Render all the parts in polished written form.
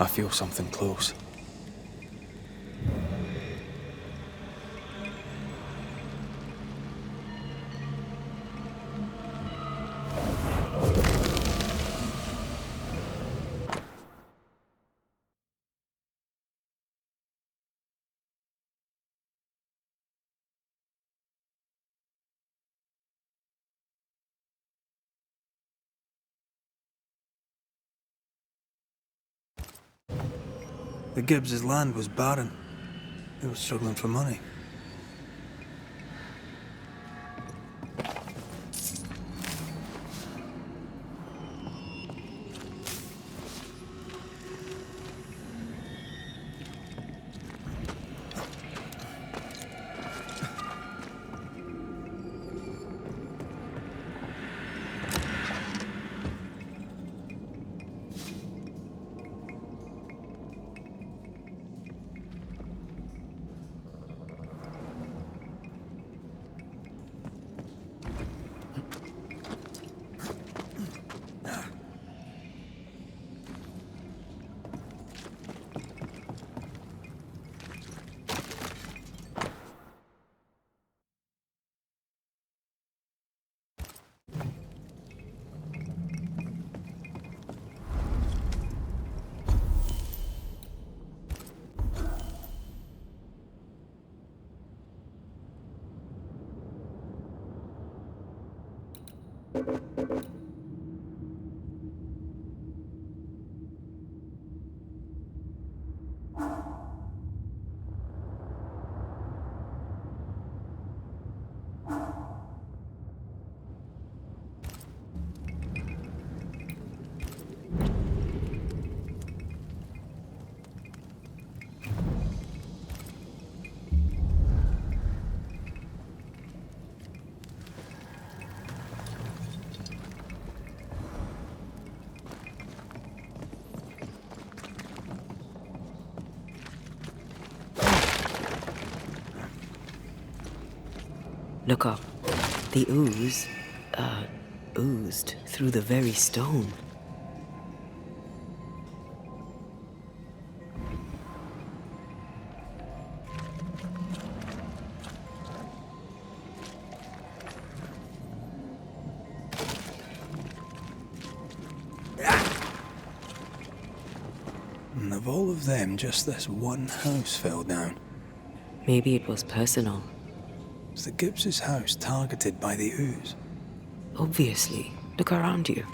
I feel something close. The Gibbs' land was barren. They were struggling for money. Look up. The ooze, oozed through the very stone. And of all of them, just this one house fell down. Maybe it was personal. Was the Gibbs' house targeted by the ooze? Obviously. Look around you.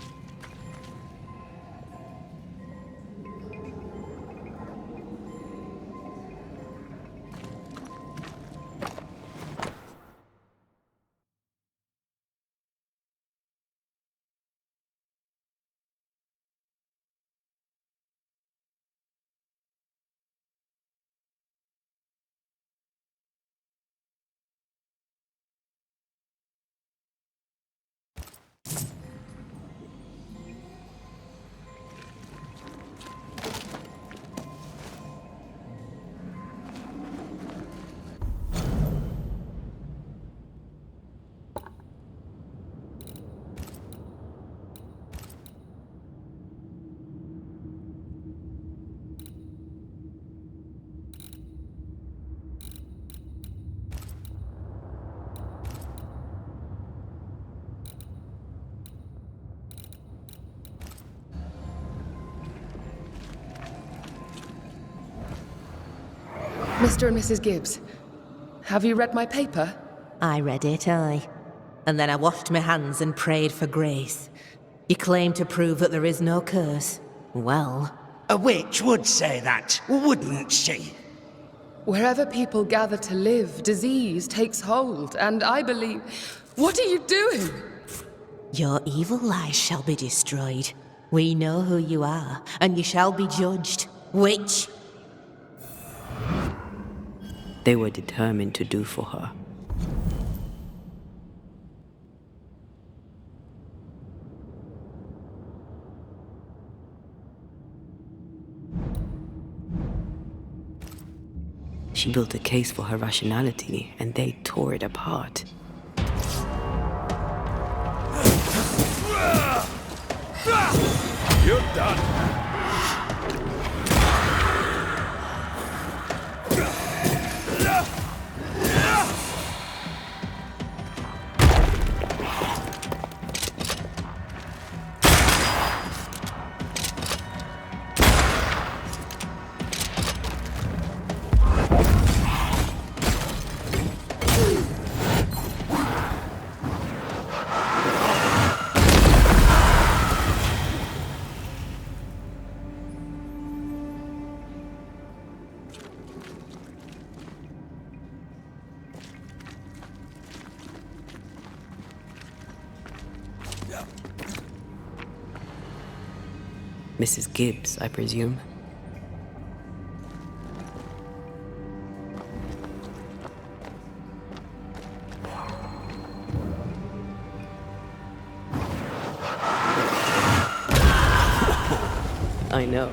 Mr. and Mrs. Gibbs, have you read my paper? I read it, aye. And then I washed my hands and prayed for grace. You claim to prove that there is no curse. Well... A witch would say that, wouldn't she? Wherever people gather to live, disease takes hold, and I believe... What are you doing? Your evil lies shall be destroyed. We know who you are, and you shall be judged. Witch! They were determined to do for her. She built a case for her rationality, and they tore it apart. You're done. Mrs. Gibbs, I presume. I know.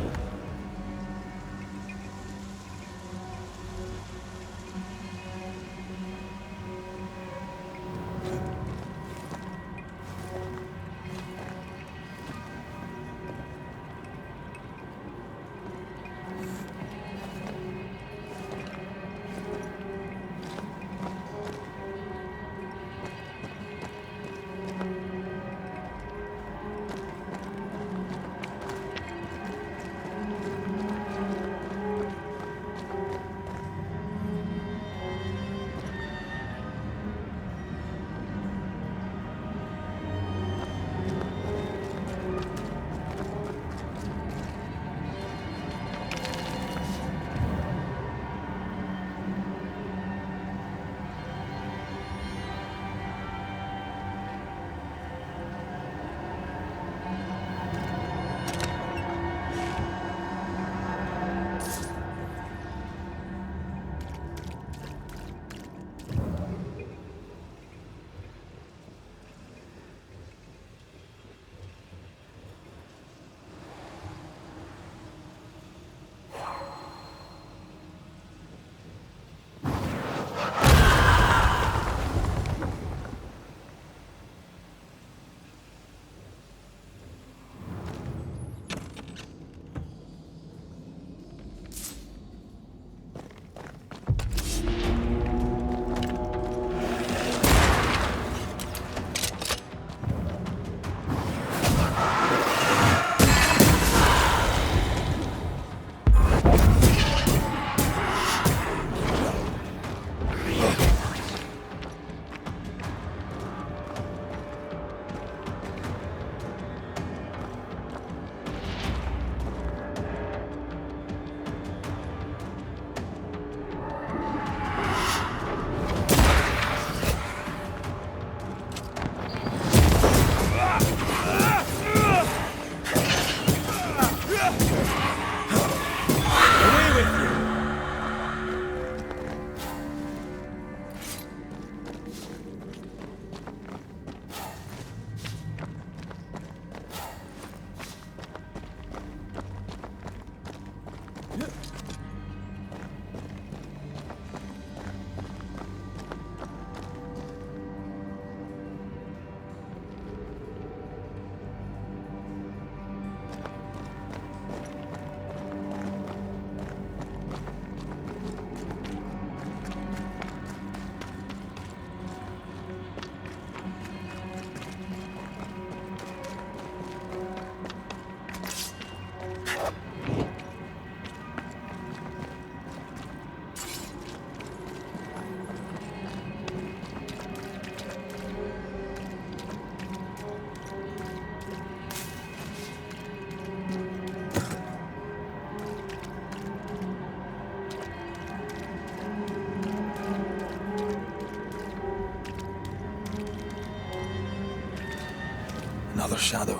Another shadow.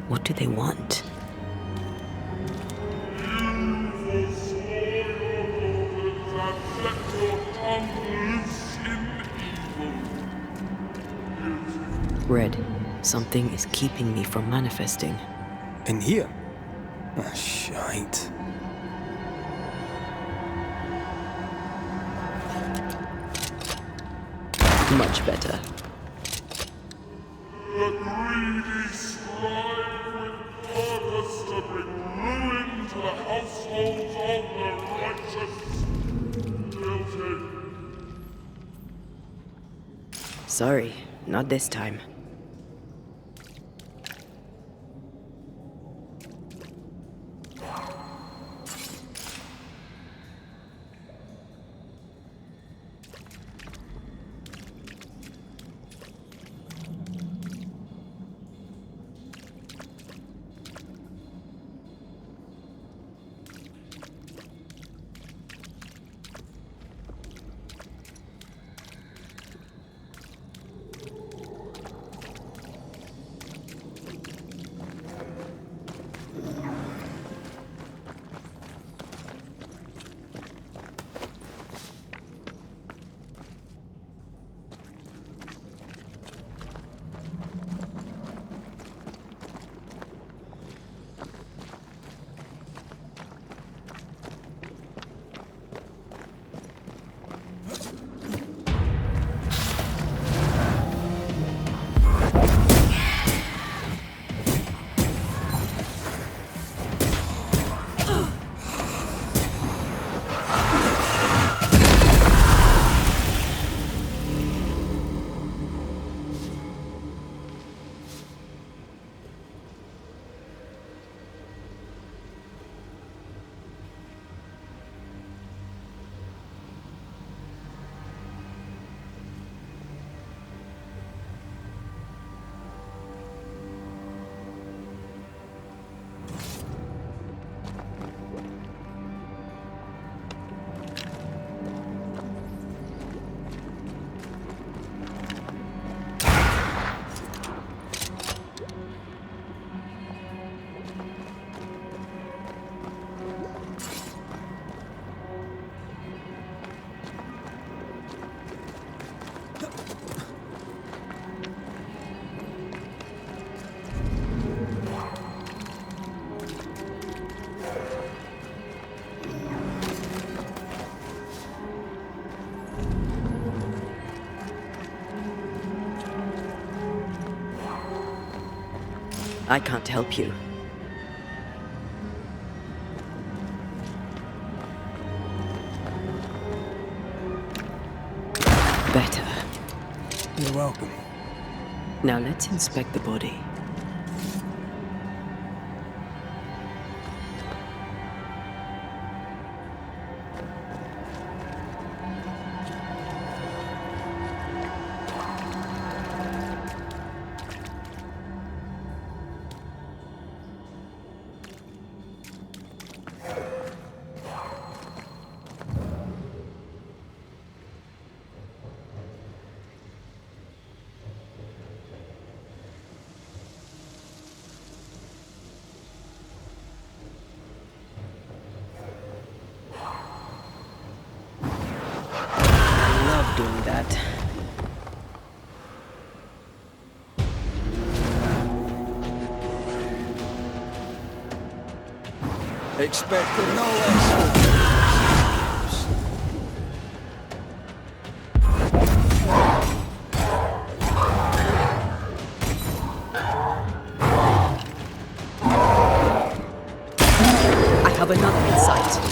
What do they want? Red, something is keeping me from manifesting. In here? Ah, shite. Much better. The greedy strive with purpose to bring ruin to the households of the righteous. Guilty. Sorry, not this time. I can't help you. Better. You're welcome. Now let's inspect the body. Doing that. Expected no less. I have another in sight.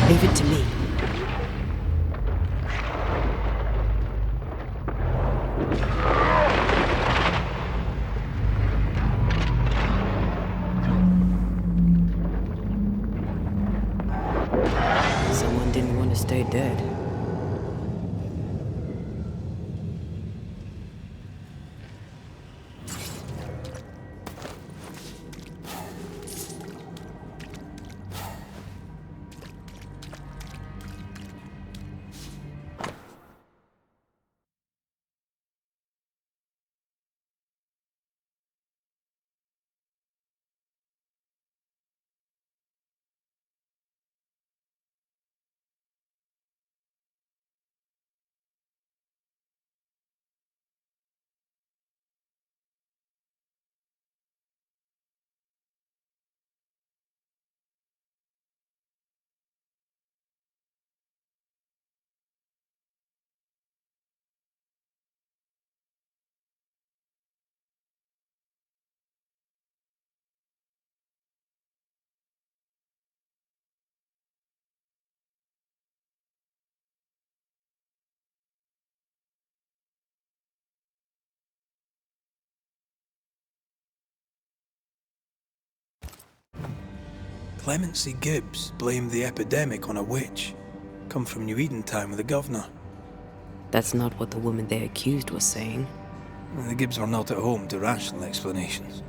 Leave it to me. Someone didn't want to stay dead. Clemency Gibbs blamed the epidemic on a witch. Come from New Eden Town with the governor. That's not what the woman they accused was saying. The Gibbs are not at home to rational explanations.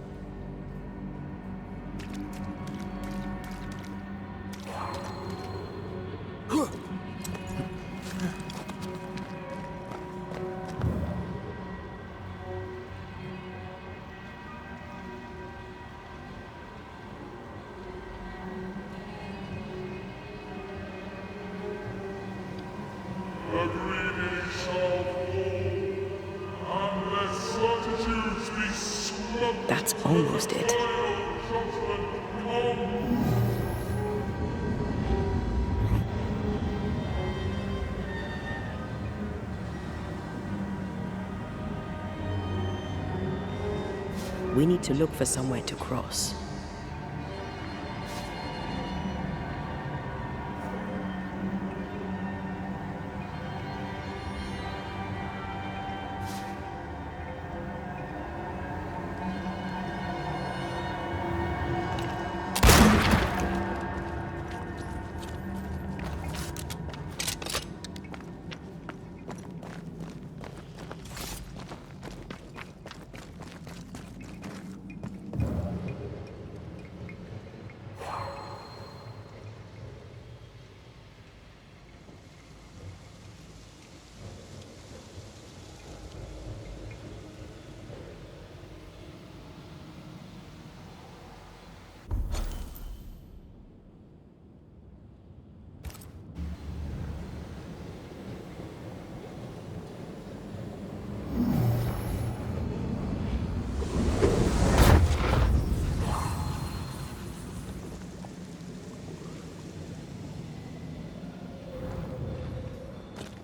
The greedy shall fall, and their certitudes be smothered. That's almost it. We need to look for somewhere to cross.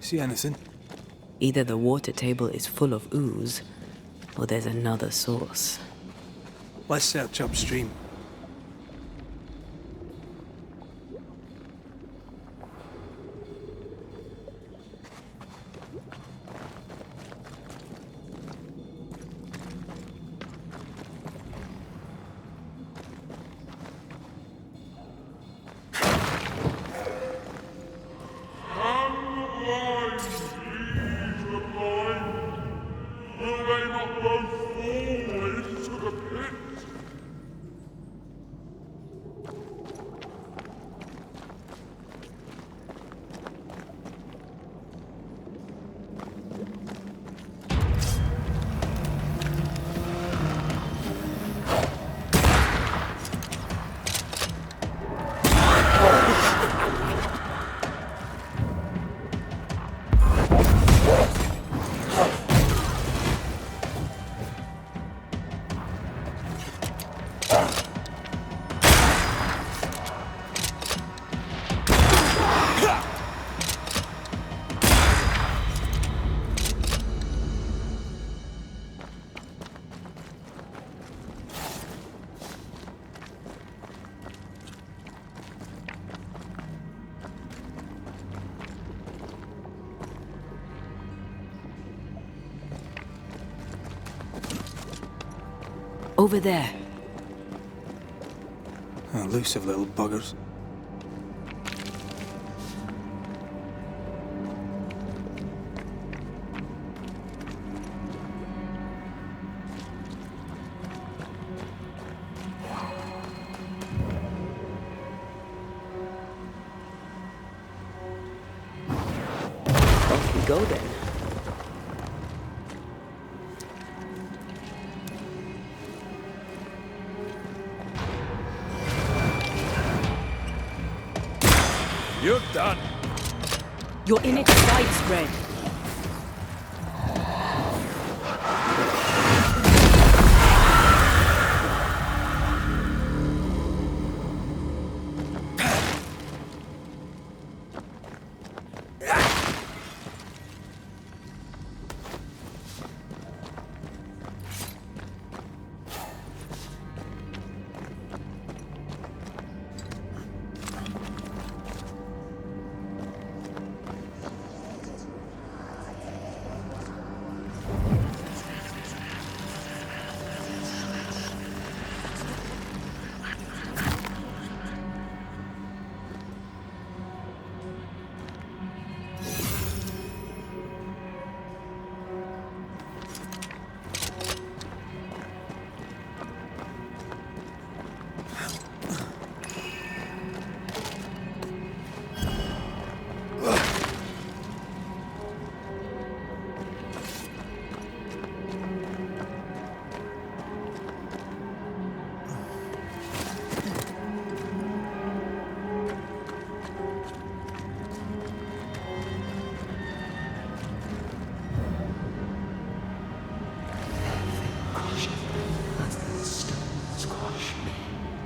See anything? Either the water table is full of ooze, or there's another source. Let's search upstream. Over there. Elusive little buggers. Off we go then. You're done. You're in its widespread.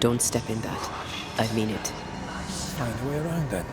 Don't step in that. I mean it. Find a way around then.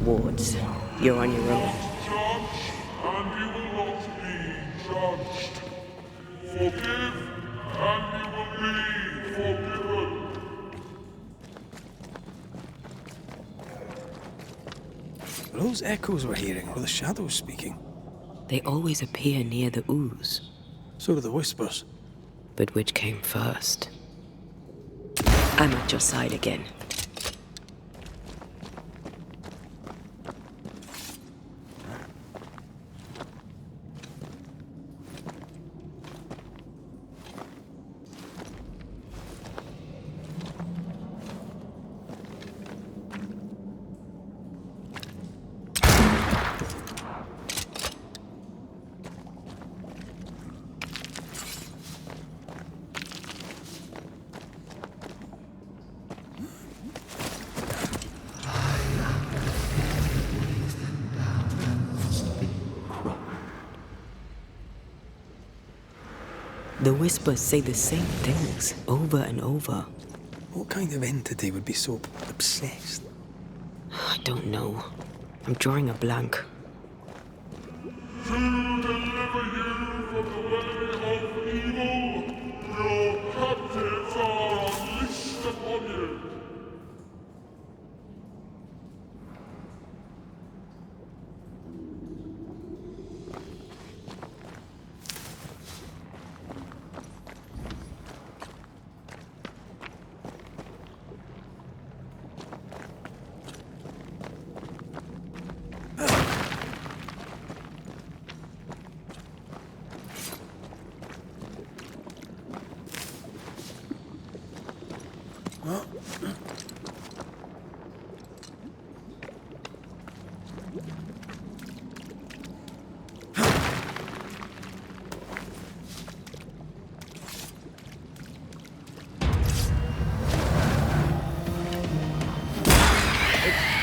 Wards, you're on your own. Judge, and you will not be judged. Forgive, and you will be forgiven. Are those echoes we're hearing, or the shadows speaking? They always appear near the ooze. So do the whispers. But which came first? I'm at your side again. The whispers say the same things over and over. What kind of entity would be so obsessed? I don't know. I'm drawing a blank. To deliver you from the way of evil, your captives are unleashed upon you.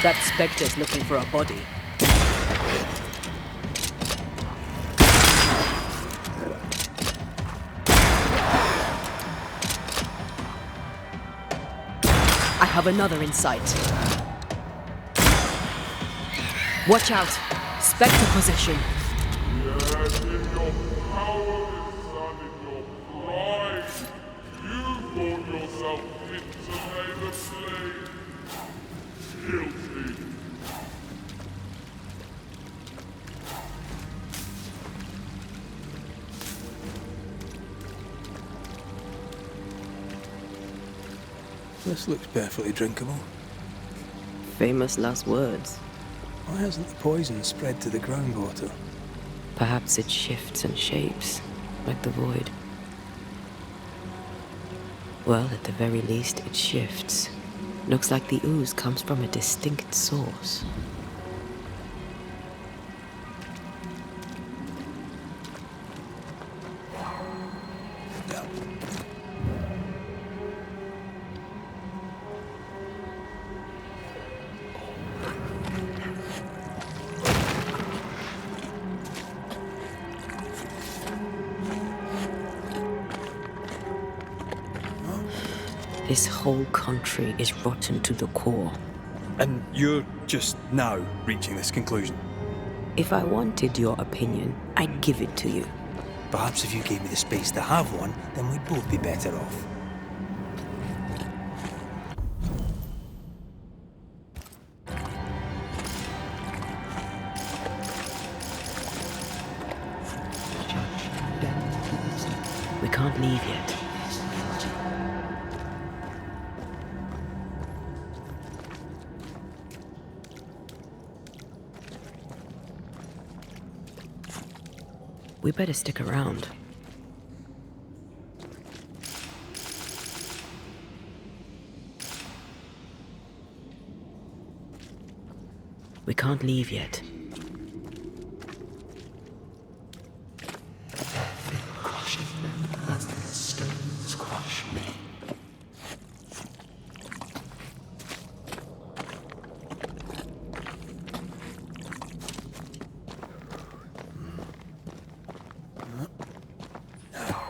That spectre's looking for a body. I have another in sight. Watch out! Spectre possession! Yet in your cowardice and in your pride, you brought yourself into the slave. Guilty. This looks perfectly drinkable. Famous last words. Why hasn't the poison spread to the groundwater? Perhaps it shifts and shapes, like the void. Well, at the very least, it shifts. Looks like the ooze comes from a distinct source. This whole country is rotten to the core. And you're just now reaching this conclusion? If I wanted your opinion, I'd give it to you. Perhaps if you gave me the space to have one, then we'd both be better off. We can't leave yet. We better stick around. We can't leave yet.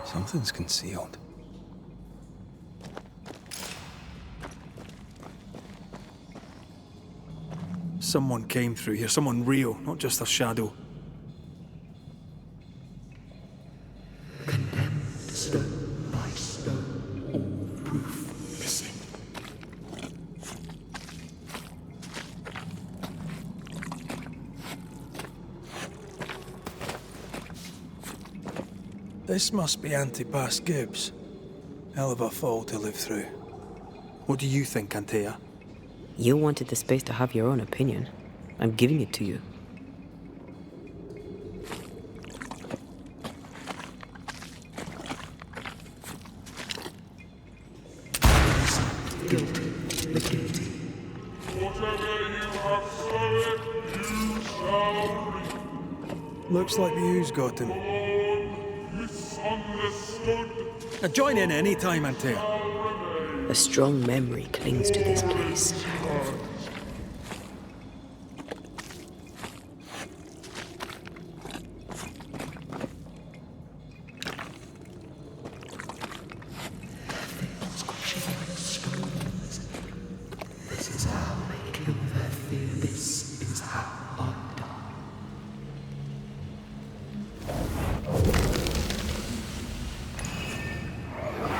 Something's concealed. Someone came through here, someone real, not just a shadow. Condemned stone by stone, all proof missing. This must be Antipas Gibbs. Hell of a fall to live through. What do you think, Antea? You wanted the space to have your own opinion. I'm giving it to you. Guilty, the guilty. Whatever you have sowed, you shall reap. Looks like the ooze got him. Misunderstood. Now join in any time, Antea. A strong memory clings to this place. This is how they kill their fear. This is how undone.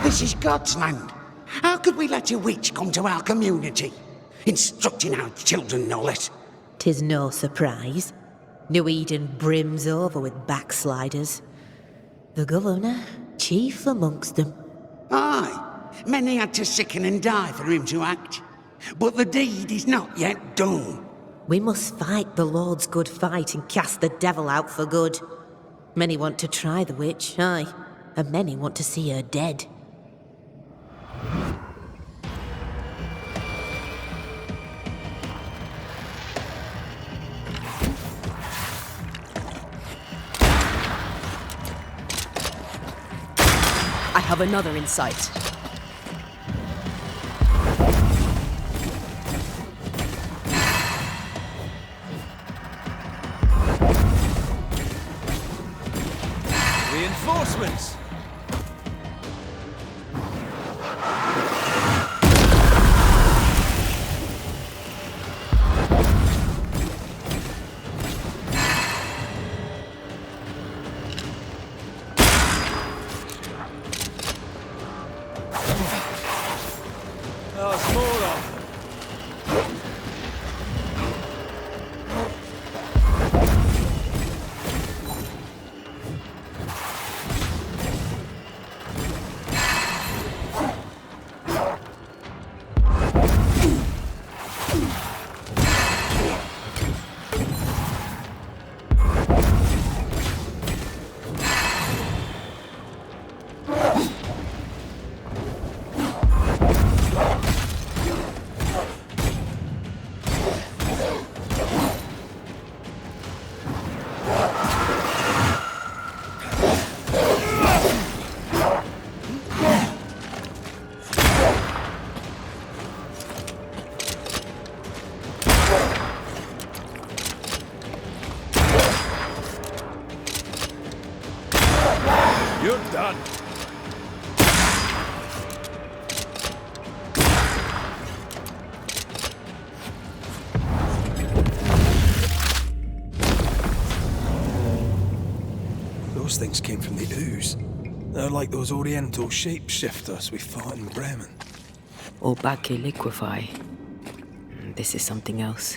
This is God's land. How could we let a witch come to our community? Instructing our children, no less. 'Tis no surprise. New Eden brims over with backsliders. The governor, chief amongst them. Aye, many had to sicken and die for him to act. But the deed is not yet done. We must fight the Lord's good fight and cast the devil out for good. Many want to try the witch, aye, and many want to see her dead. I have another in sight. Reinforcements! There's more of them. You're done. Those things came from the ooze. They're like those oriental shapeshifters we fought in Bremen. Or Bacche liquefy. This is something else.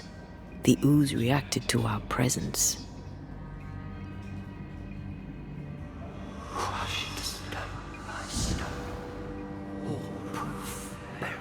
The ooze reacted to our presence. Crushed stone by stone, all proof buried.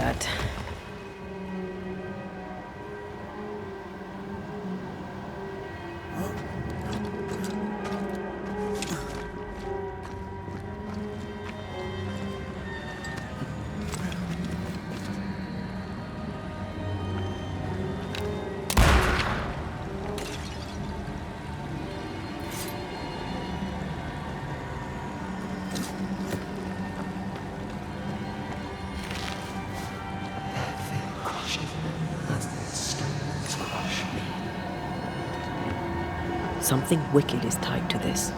that. Something wicked is tied to this.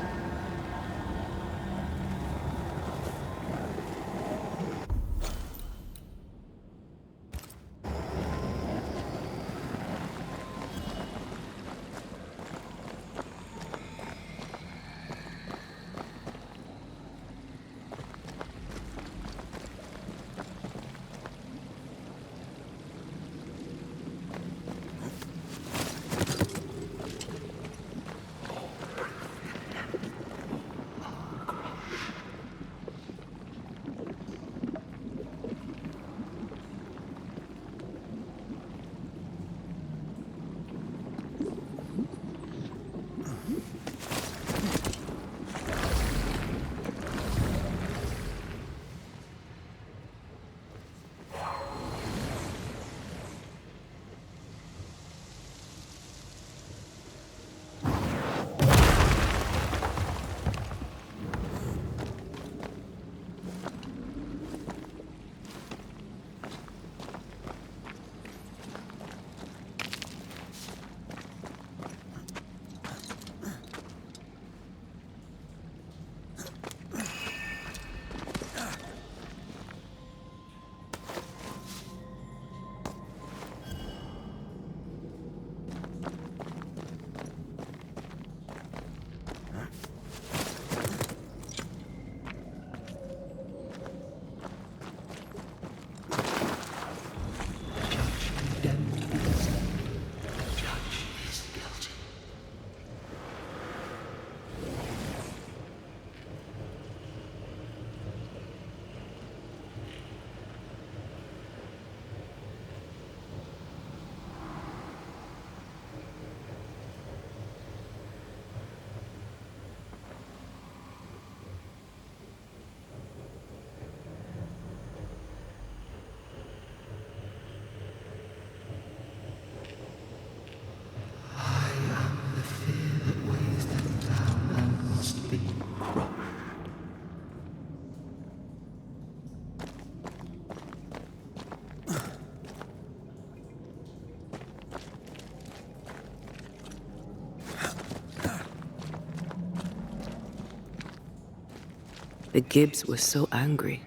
The Gibbs were so angry.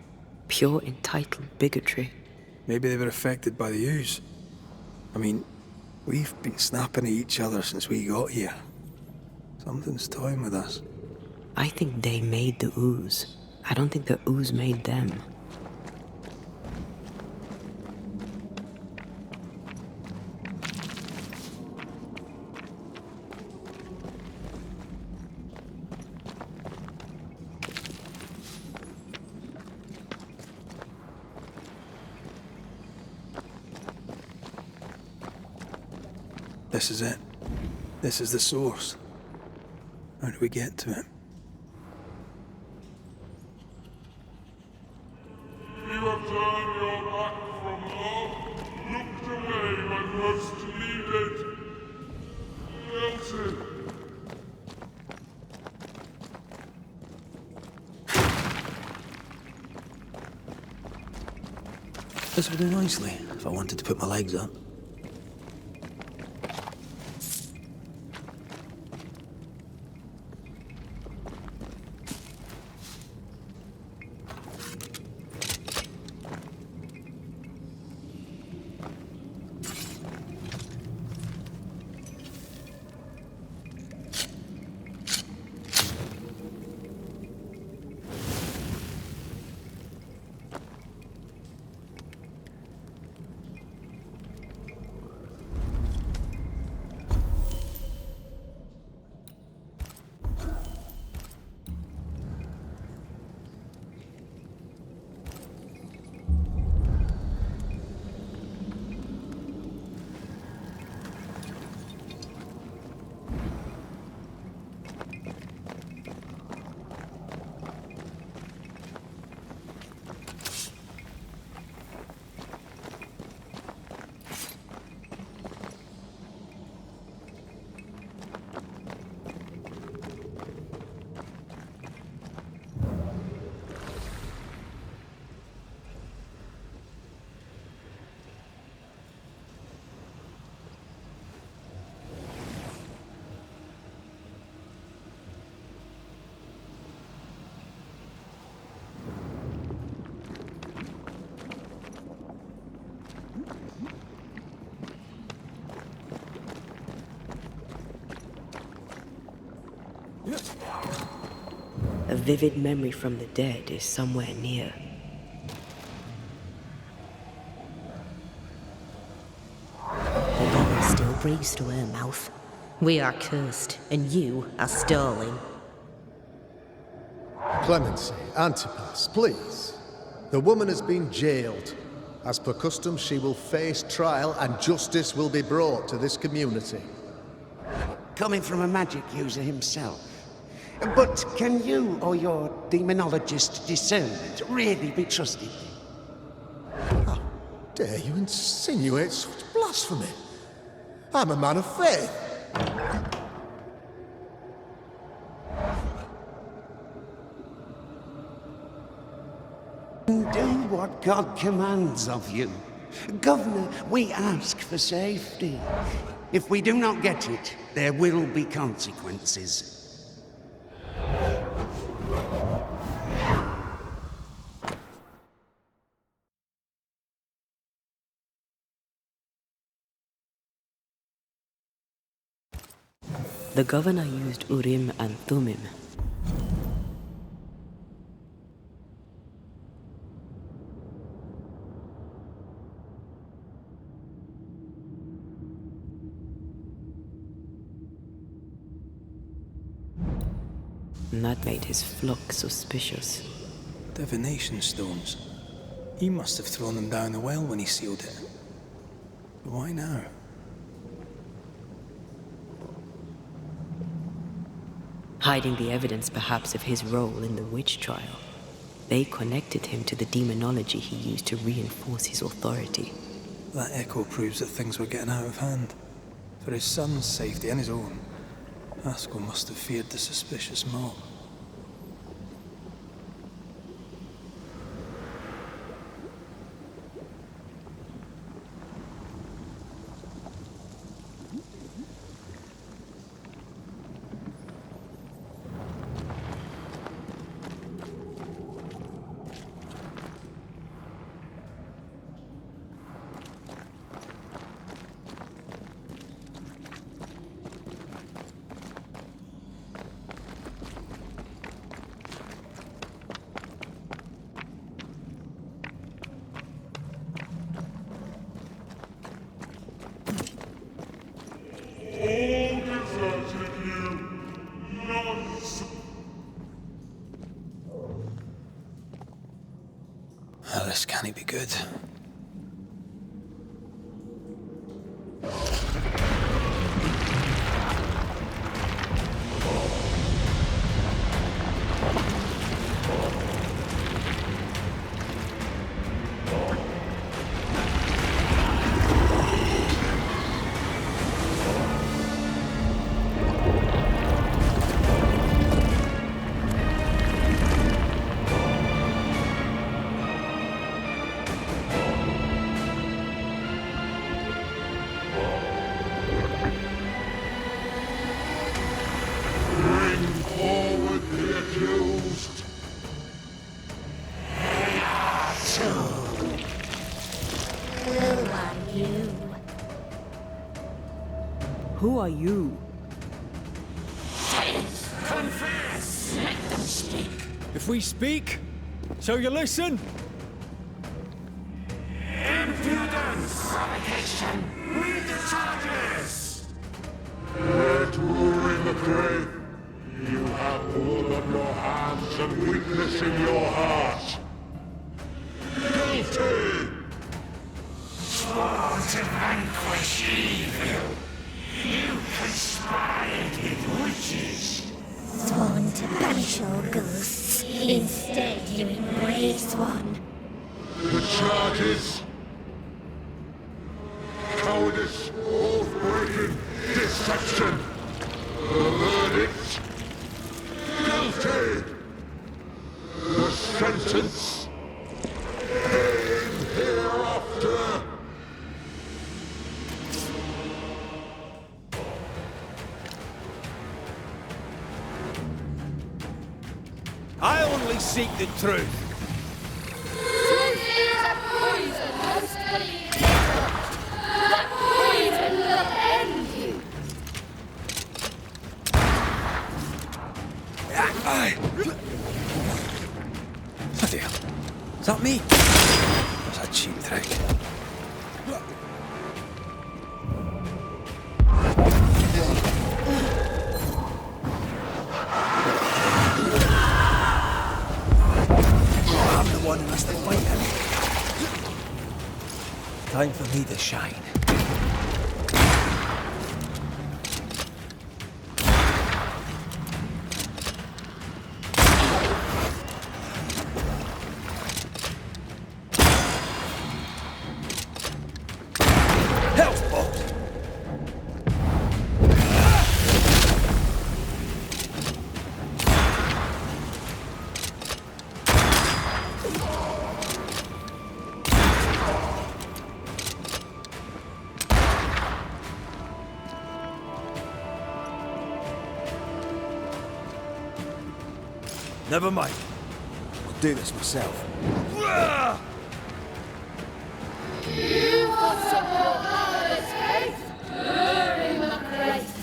Pure entitled bigotry. Maybe they were affected by the ooze. I mean, we've been snapping at each other since we got here. Something's toying with us. I think they made the ooze. I don't think the ooze made them. This is it. This is the source. How do we get to it? You have turned your back from love, looked away when most needed. Guilty. This would do nicely if I wanted to put my legs up. A vivid memory from the dead is somewhere near. Laura still breathes through her mouth. We are cursed, and you are stalling. Clemency, Antipas, please. The woman has been jailed. As per custom, she will face trial and justice will be brought to this community. Coming from a magic user himself. But can you or your demonologist discernment really be trusted? How dare you insinuate such blasphemy? I'm a man of faith. Do what God commands of you. Governor, we ask for safety. If we do not get it, there will be consequences. The governor used Urim and Thummim. And that made his flock suspicious. Divination stones. He must have thrown them down the well when he sealed it. But why now? Hiding the evidence perhaps of his role in the witch trial. They connected him to the demonology he used to reinforce his authority. That echo proves that things were getting out of hand. For his son's safety and his own, Haskell must have feared the suspicious mob. This can't be good. Who are you? Confess! Let them speak! If we speak, so you listen? Impudence! Provocation! Read the charges! Let war in the grave. You have blood on your hands and weakness in your heart. Guilty! Sworn to vanquish evil! You conspired with witches! Sworn to banish all ghosts. Instead, you embrace one. The charges. Cowardice, oath-breaking, deception. The verdict. Guilty. The sentence. Pain hereafter. I only seek the truth. Truth is a poison, mostly evil. The poison will end you. that me? That's a cheap trick. I'm the one who has to fight him. Time for me to shine. Never mind. I'll do this myself. You possible father's faith, luring the grace.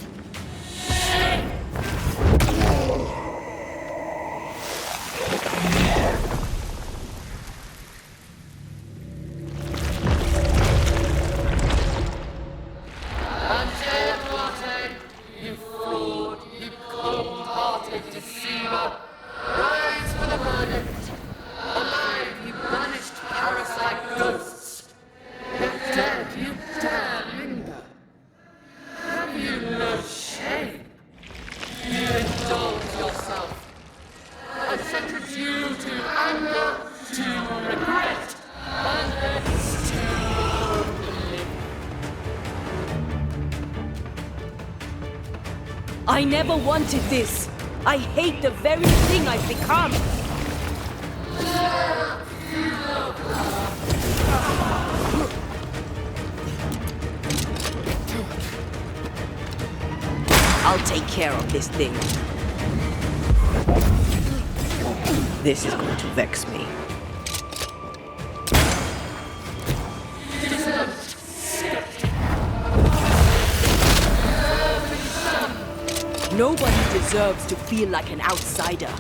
You fraud, you cold-hearted deceiver. Rise for the verdict. Alive, you banished parasite ghosts. Yet dead, you dare linger. Have you no shame? You indulge yourself. I sentence you to anger, to regret, and then still live. I never wanted this. I hate the very thing I've become. I'll take care of this thing. This is going to vex me. Nobody deserves to feel like an outsider.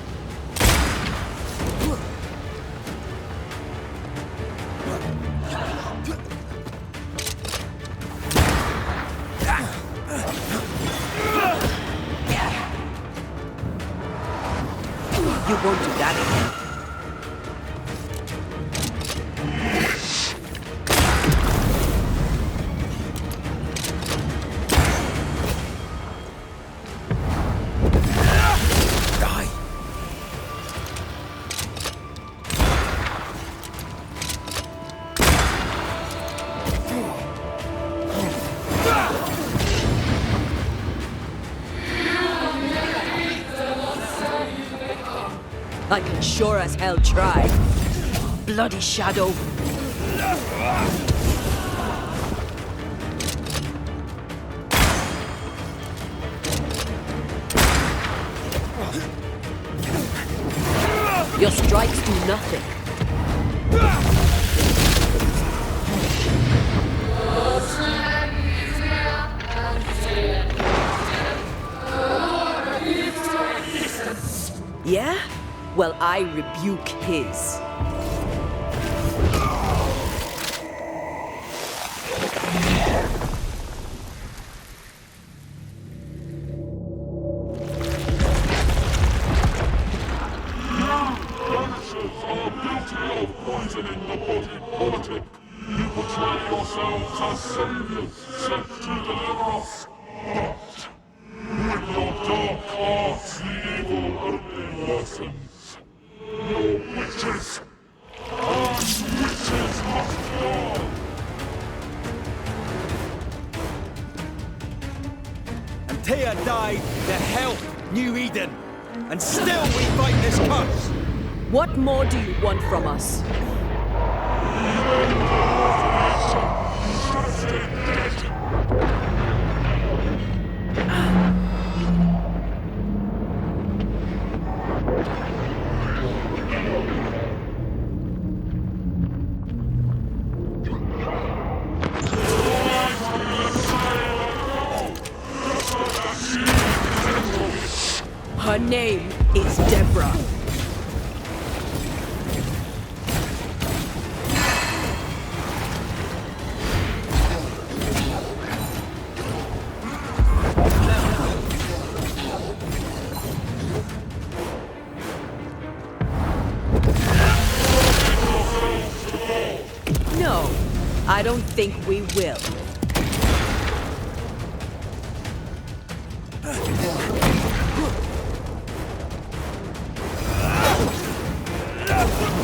You won't do that again. I can sure as hell try. Bloody shadow. Your strikes do nothing. Yeah? Well, I rebuke his. Banishers are guilty of poisoning the body politic. You portray yourselves as saviors sent to deliver us. But with your dark arts, the evil only worsens. Your witches! And witches must die! And Tia died, the hell New Eden. And still we fight this curse! What more do you want from us? Her name is Deborah. think we will?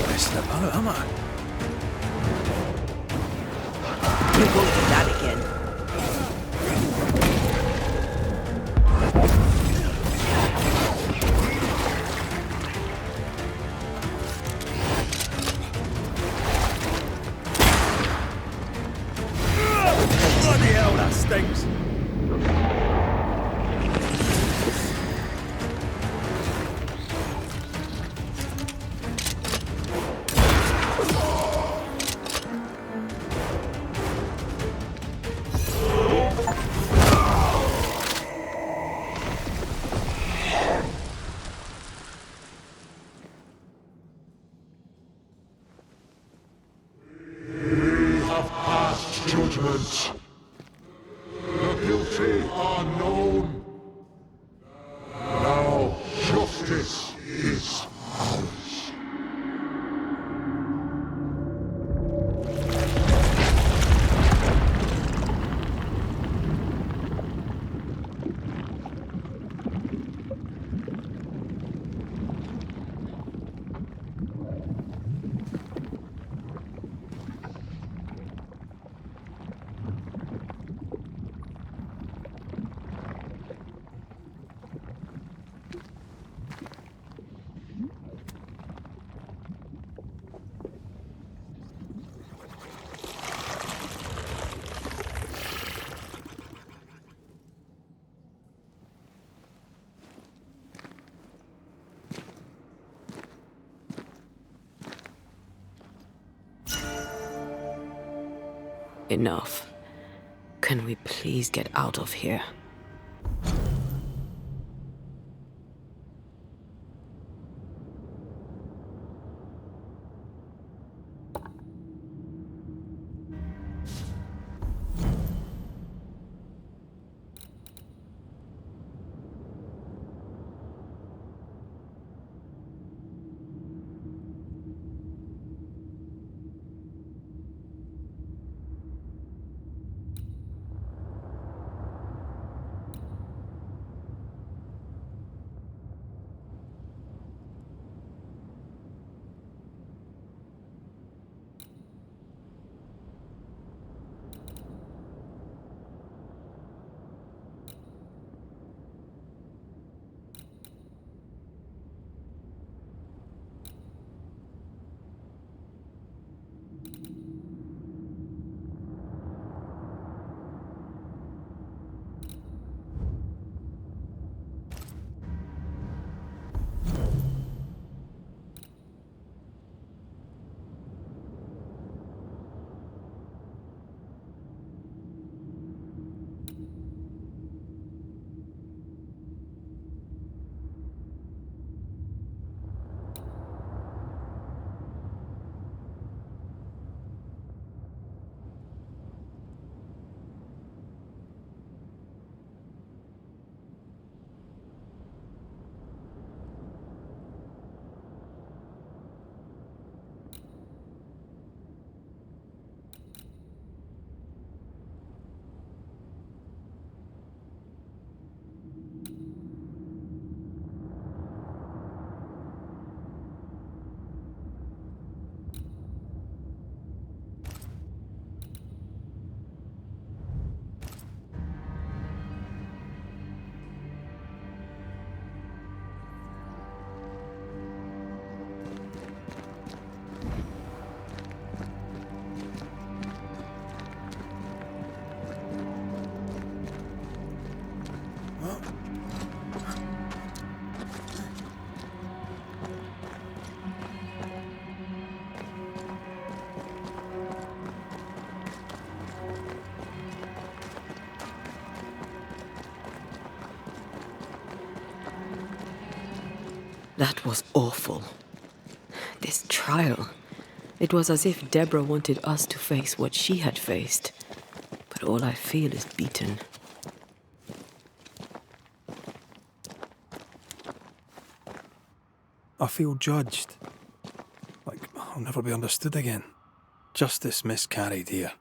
Messing about, am I? You won't do that again. Bloody hell, that stinks! We have passed judgment. The guilty are known. Now justice is ours. Enough. Can we please get out of here? That was awful. This trial. It was as if Deborah wanted us to face what she had faced. But all I feel is beaten. I feel judged. Like I'll never be understood again. Justice miscarried here.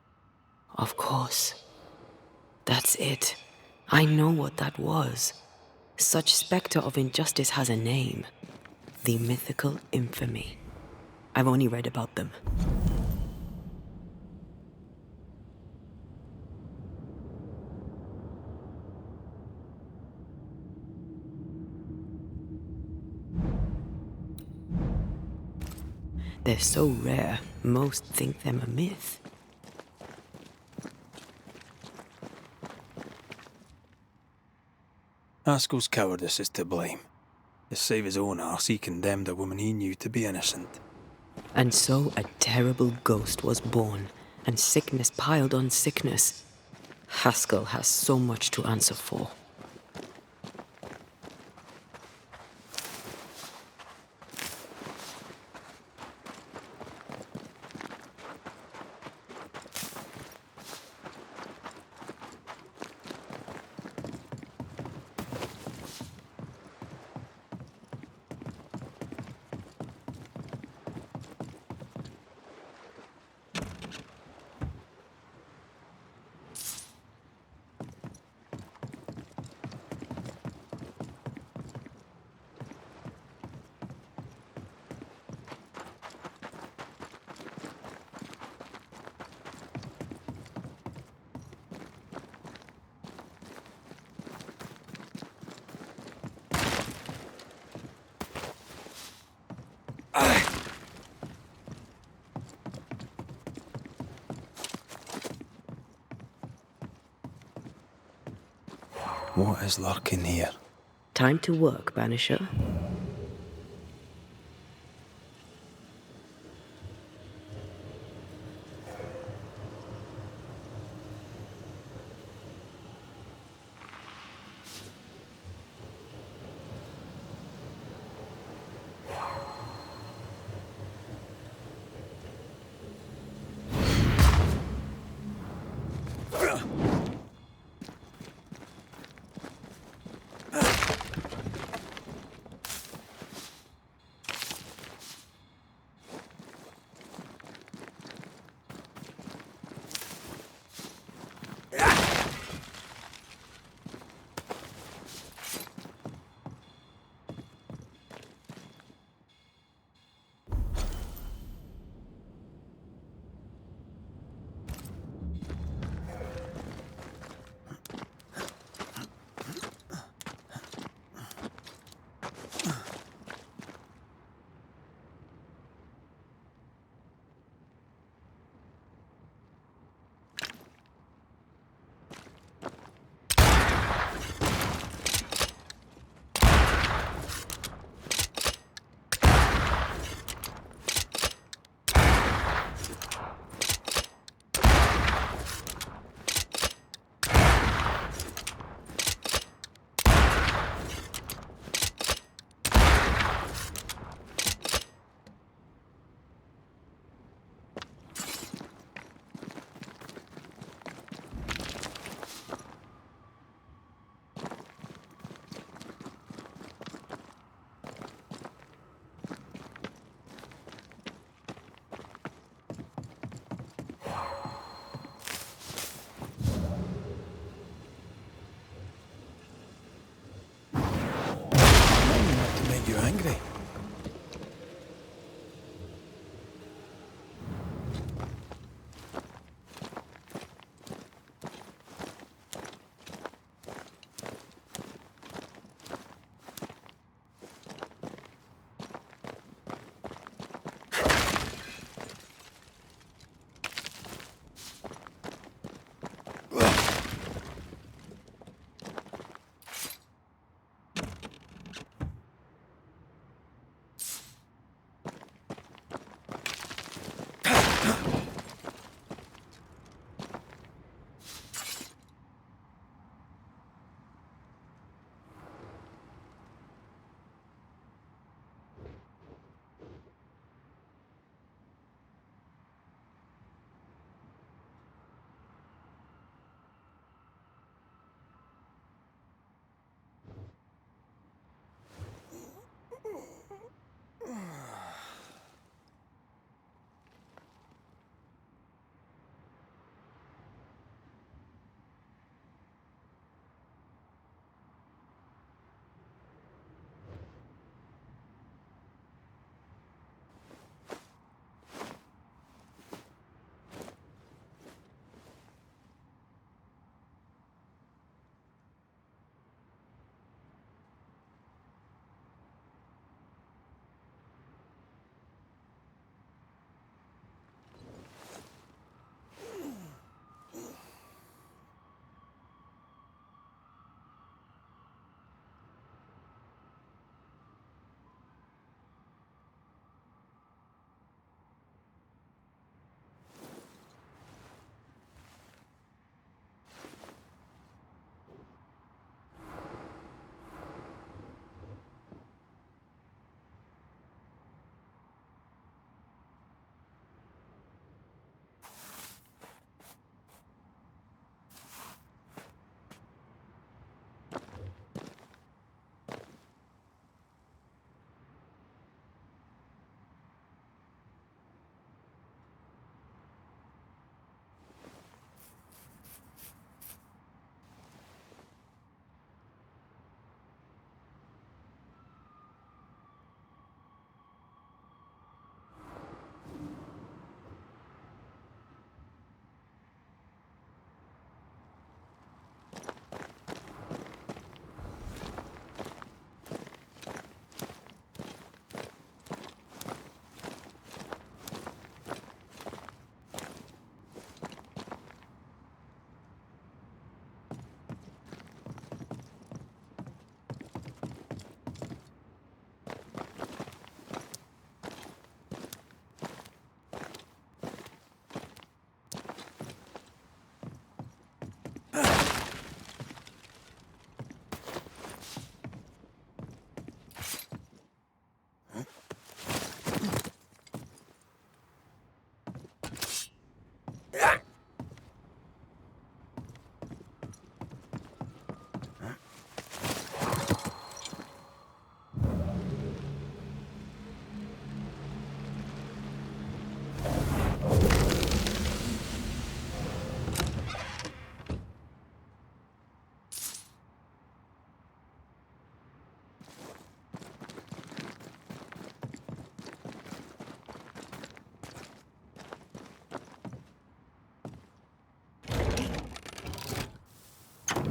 Of course. That's it. I know what that was. Such spectre of injustice has a name. The mythical infamy. I've only read about them. They're so rare, most think them a myth. Haskell's cowardice is to blame. To save his own arse, he condemned a woman he knew to be innocent. And so a terrible ghost was born, and sickness piled on sickness. Haskell has so much to answer for. What is lurking here? Time to work, Banisher.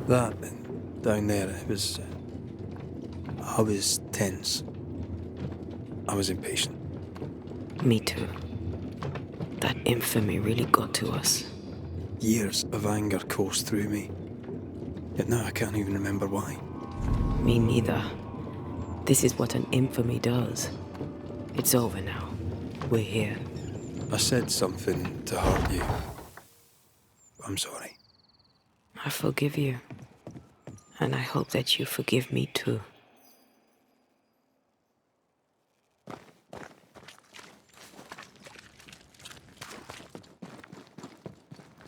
That down there, it was... I was tense. I was impatient. Me too. That infamy really got to us. Years of anger coursed through me. Yet now I can't even remember why. Me neither. This is what an infamy does. It's over now. We're here. I said something to hurt you. I'm sorry. I forgive you. And I hope that you forgive me too.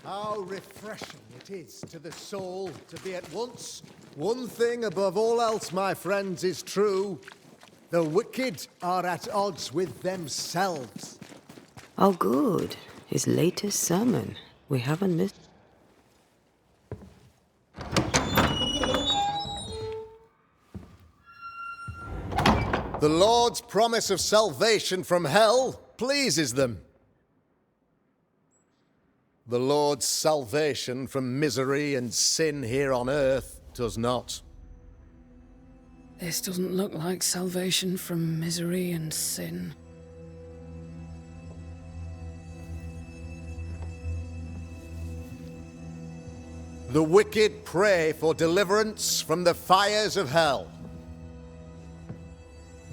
How refreshing it is to the soul to be at once. One thing above all else, my friends, is true. The wicked are at odds with themselves. Oh, good. His latest sermon. We haven't missed. The Lord's promise of salvation from hell pleases them. The Lord's salvation from misery and sin here on earth does not. This doesn't look like salvation from misery and sin. The wicked pray for deliverance from the fires of hell,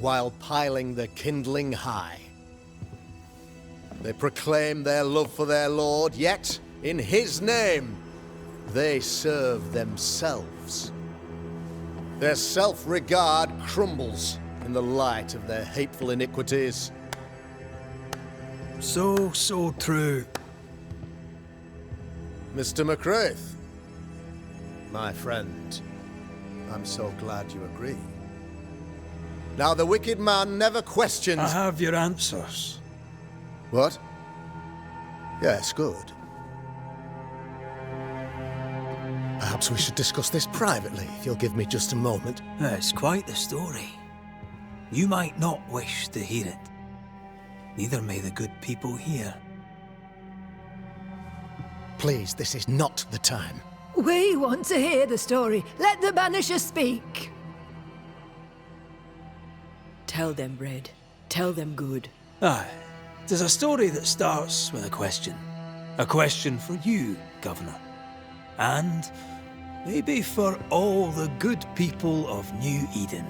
while piling the kindling high. They proclaim their love for their Lord, yet, in His name, they serve themselves. Their self-regard crumbles in the light of their hateful iniquities. So true. Mr. McCraith, my friend, I'm so glad you agree. Now, the wicked man never questions... I have your answers. What? Yes, good. Perhaps we should discuss this privately, if you'll give me just a moment. It's quite the story. You might not wish to hear it. Neither may the good people here. Please, this is not the time. We want to hear the story. Let the Banishers speak. Tell them, Red. Tell them good. Aye. There's a story that starts with a question. A question for you, Governor. And maybe for all the good people of New Eden.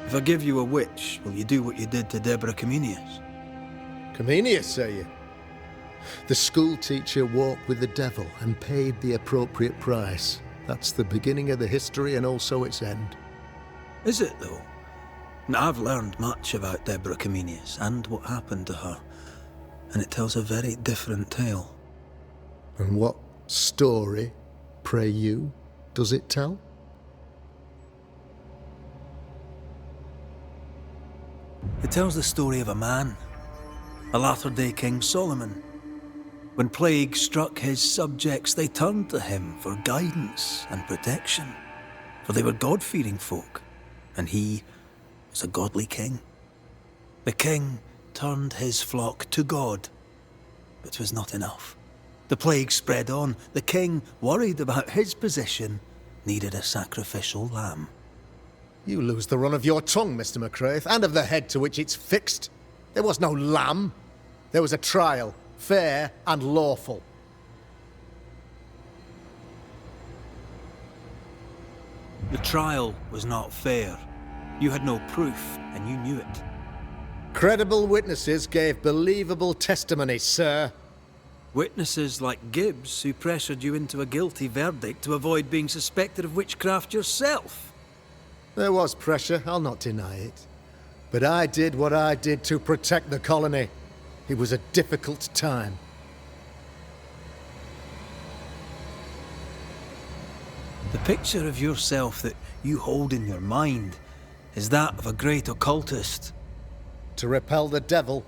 If I give you a witch, will you do what you did to Deborah Comenius? Comenius, say you? The school teacher walked with the devil and paid the appropriate price. That's the beginning of the history and also its end. Is it, though? Now, I've learned much about Deborah Comenius and what happened to her, and it tells a very different tale. And what story, pray you, does it tell? It tells the story of a man, a latter-day King Solomon. When plague struck his subjects, they turned to him for guidance and protection, for they were God-fearing folk, and he was a godly king. The king turned his flock to God, but it was not enough. The plague spread on. The king, worried about his position, needed a sacrificial lamb. You lose the run of your tongue, Mr. McCraith, and of the head to which it's fixed. There was no lamb. There was a trial, fair and lawful. The trial was not fair. You had no proof, and you knew it. Credible witnesses gave believable testimony, sir. Witnesses like Gibbs, who pressured you into a guilty verdict to avoid being suspected of witchcraft yourself. There was pressure, I'll not deny it. But I did what I did to protect the colony. It was a difficult time. The picture of yourself that you hold in your mind is that of a great occultist. To repel the devil,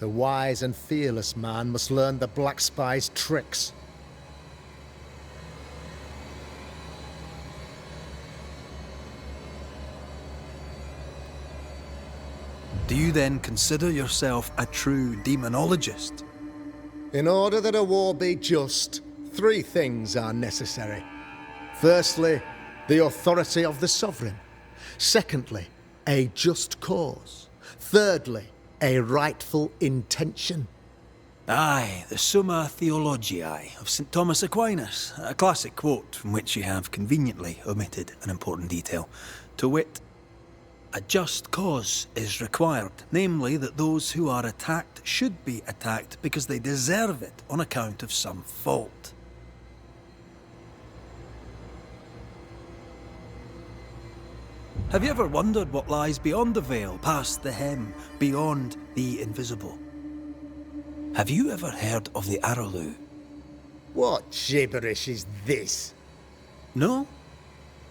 the wise and fearless man must learn the Black Spy's tricks. Do you then consider yourself a true demonologist? In order that a war be just, 3 things are necessary. Firstly, the authority of the sovereign. Secondly, a just cause. Thirdly, a rightful intention. Aye, the Summa Theologiae of St. Thomas Aquinas, a classic quote from which you have conveniently omitted an important detail. To wit, a just cause is required, namely that those who are attacked should be attacked because they deserve it on account of some fault. Have you ever wondered what lies beyond the veil, past the hem, beyond the invisible? Have you ever heard of the Araloo? What gibberish is this? No?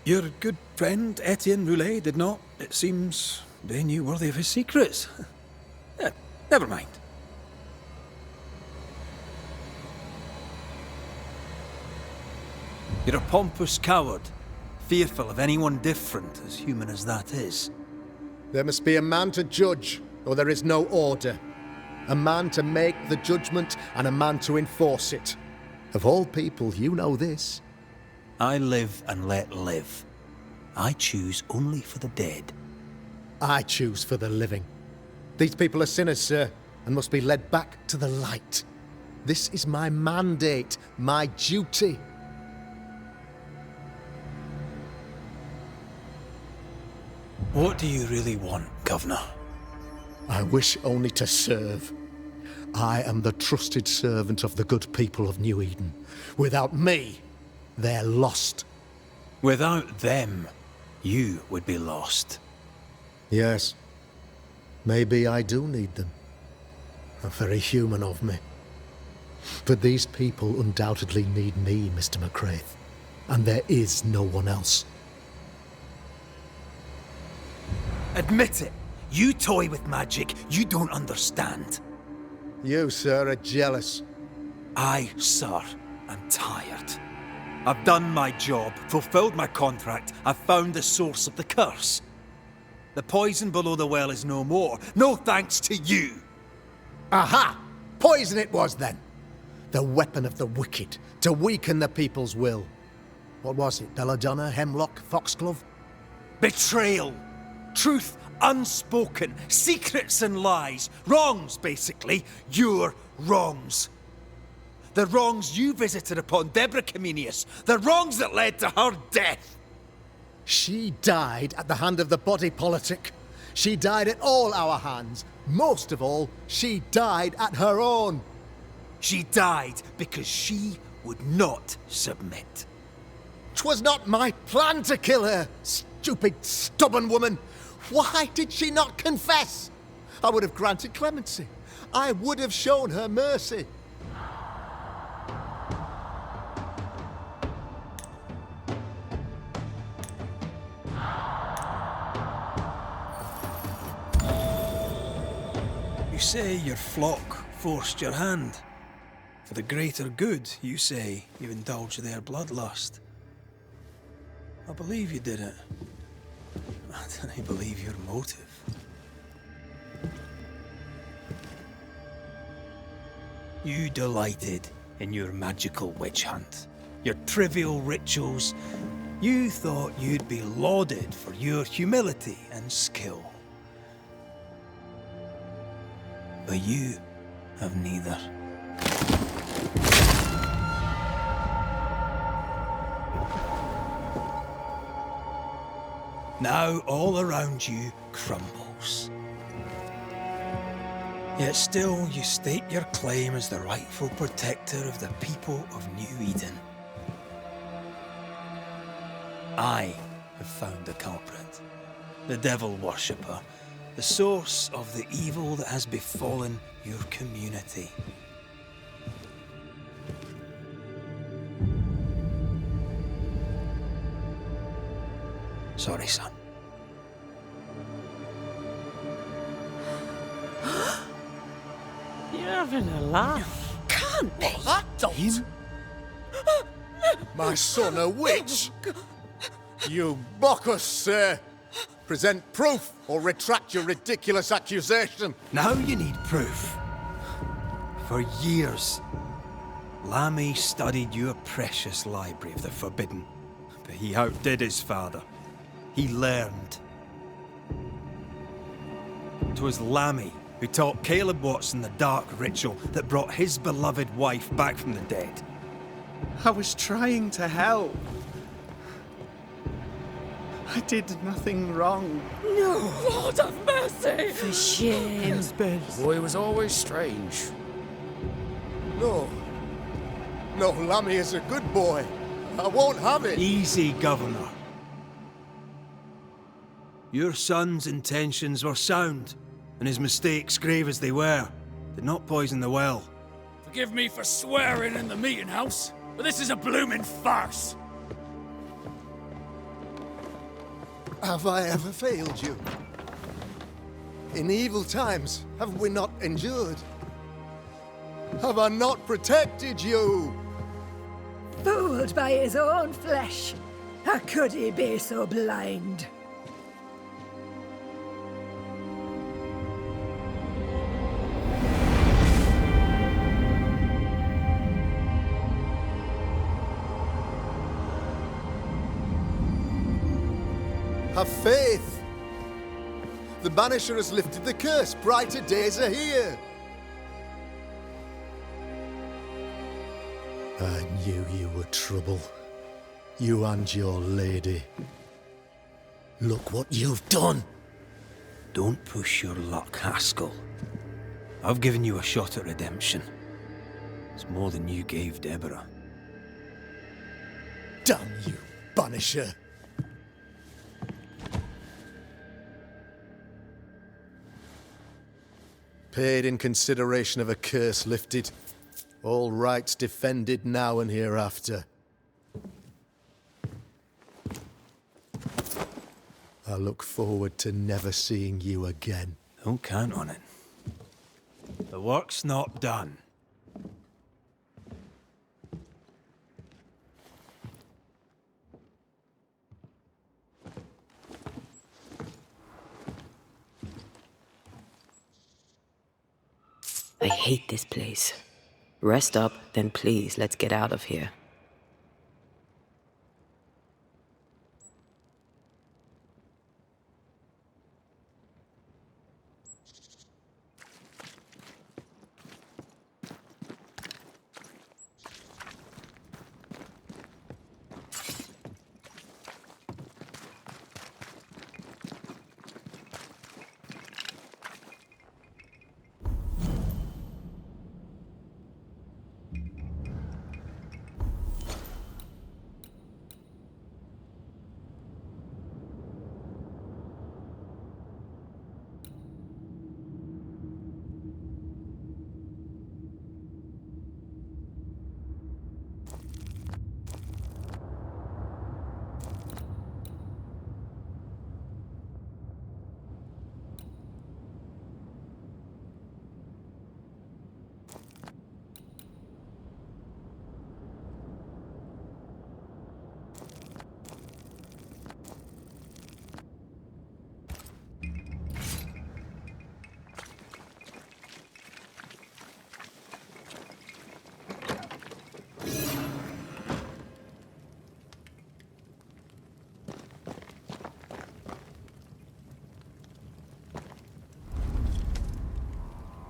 Your good friend Etienne Roulet did not. It seems they knew worthy of his secrets. Never mind. You're a pompous coward, fearful of anyone different, as human as that is. There must be a man to judge, or there is no order. A man to make the judgment, and a man to enforce it. Of all people, you know this. I live and let live. I choose only for the dead. I choose for the living. These people are sinners, sir, and must be led back to the light. This is my mandate, my duty. What do you really want, Governor? I wish only to serve. I am the trusted servant of the good people of New Eden. Without me, they're lost. Without them, you would be lost. Yes. Maybe I do need them. Very human of me. But these people undoubtedly need me, Mr. McCraith. And there is no one else. Admit it. You toy with magic you don't understand. You, sir, are jealous. I, sir, am tired. I've done my job, fulfilled my contract, I've found the source of the curse. The poison below the well is no more, no thanks to you. Aha! Poison it was, then. The weapon of the wicked, to weaken the people's will. What was it, belladonna, hemlock, foxglove? Betrayal. Truth unspoken. Secrets and lies. Wrongs, basically. Your wrongs. The wrongs you visited upon Deborah Comenius. The wrongs that led to her death. She died at the hand of the body politic. She died at all our hands. Most of all, she died at her own. She died because she would not submit. 'Twas not my plan to kill her, stupid, stubborn woman. Why did she not confess? I would have granted clemency. I would have shown her mercy. You say your flock forced your hand. For the greater good, you say you indulged their bloodlust. I believe you did it. I don't believe your motive. You delighted in your magical witch hunt, your trivial rituals. You thought you'd be lauded for your humility and skill. But you have neither. Now all around you crumbles. Yet still you state your claim as the rightful protector of the people of New Eden. I have found the culprit, the devil worshipper, the source of the evil that has befallen your community. Sorry, son. You're having a laugh. Can't be. That don't! My son, a witch! You mock us, sir! Present proof or retract your ridiculous accusation! Now you need proof. For years, Lammy studied your precious library of the Forbidden, but he outdid his father. He learned. 'Twas Lammy who taught Caleb Watson the dark ritual that brought his beloved wife back from the dead. I was trying to help. I did nothing wrong. No! Lord of mercy! For shame. The boy was always strange. No. No, Lammy is a good boy. I won't have it. Easy, Governor. Your son's intentions were sound, and his mistakes, grave as they were, did not poison the well. Forgive me for swearing in the meeting house, but this is a bloomin' farce. Have I ever failed you? In evil times, have we not endured? Have I not protected you? Fooled by his own flesh. How could he be so blind? Have faith! The Banisher has lifted the curse. Brighter days are here. I knew you were trouble. You and your lady. Look what you've done! Don't push your luck, Haskell. I've given you a shot at redemption. It's more than you gave Deborah. Damn you, Banisher! Paid in consideration of a curse lifted. All rights defended now and hereafter. I look forward to never seeing you again. Don't count on it. The work's not done. I hate this place. Rest up, then please, let's get out of here.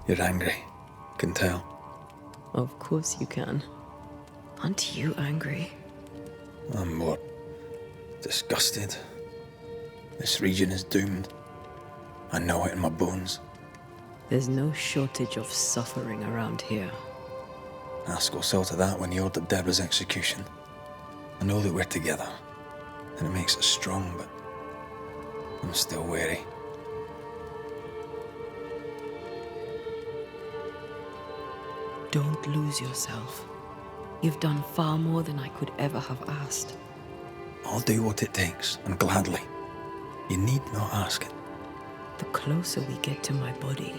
You're angry. Can tell. Of course you can. Aren't you angry? I'm more disgusted. This region is doomed. I know it in my bones. There's no shortage of suffering around here. Askell saw to that when he ordered Deborah's execution. I know that we're together, and it makes us strong, but I'm still wary. Don't lose yourself. You've done far more than I could ever have asked. I'll do what it takes, and gladly. You need not ask it. The closer we get to my body,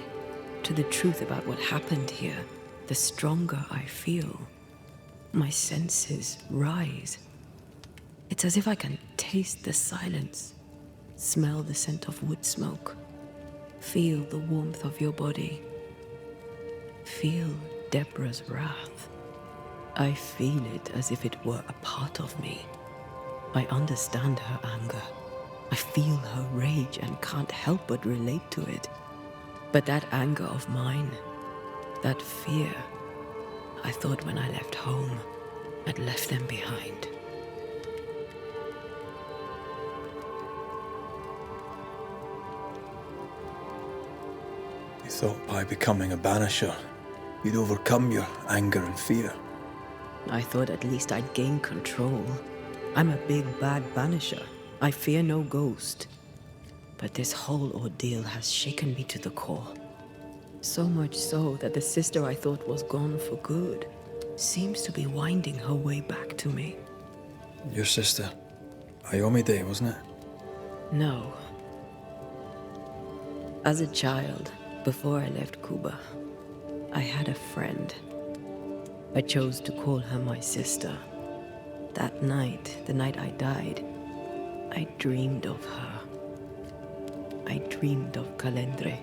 to the truth about what happened here, the stronger I feel. My senses rise. It's as if I can taste the silence, smell the scent of wood smoke, feel the warmth of your body, feel Deborah's wrath. I feel it as if it were a part of me. I understand her anger. I feel her rage and can't help but relate to it. But that anger of mine, that fear, I thought when I left home, I'd left them behind. You thought by becoming a Banisher, you'd overcome your anger and fear. I thought at least I'd gain control. I'm a big, bad Banisher. I fear no ghost. But this whole ordeal has shaken me to the core. So much so that the sister I thought was gone for good seems to be winding her way back to me. Your sister, Ayomide, wasn't it? No. As a child, before I left Cuba, I had a friend. I chose to call her my sister. That night, the night I died, I dreamed of her. I dreamed of Calendre.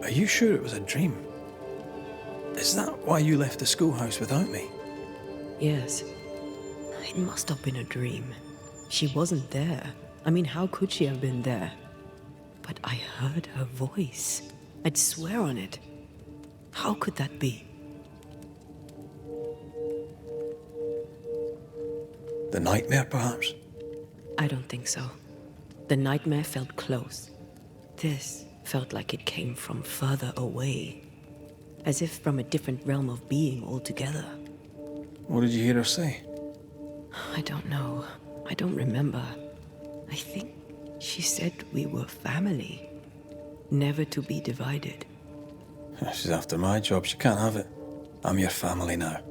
Are you sure it was a dream? Is that why you left the schoolhouse without me? Yes. It must have been a dream. She wasn't there. I mean, how could she have been there? But I heard her voice. I'd swear on it. How could that be? The nightmare, perhaps? I don't think so. The nightmare felt close. This felt like it came from further away. As if from a different realm of being altogether. What did you hear her say? I don't know. I don't remember. I think she said we were family. Never to be divided. She's after my job. She can't have it. I'm your family now.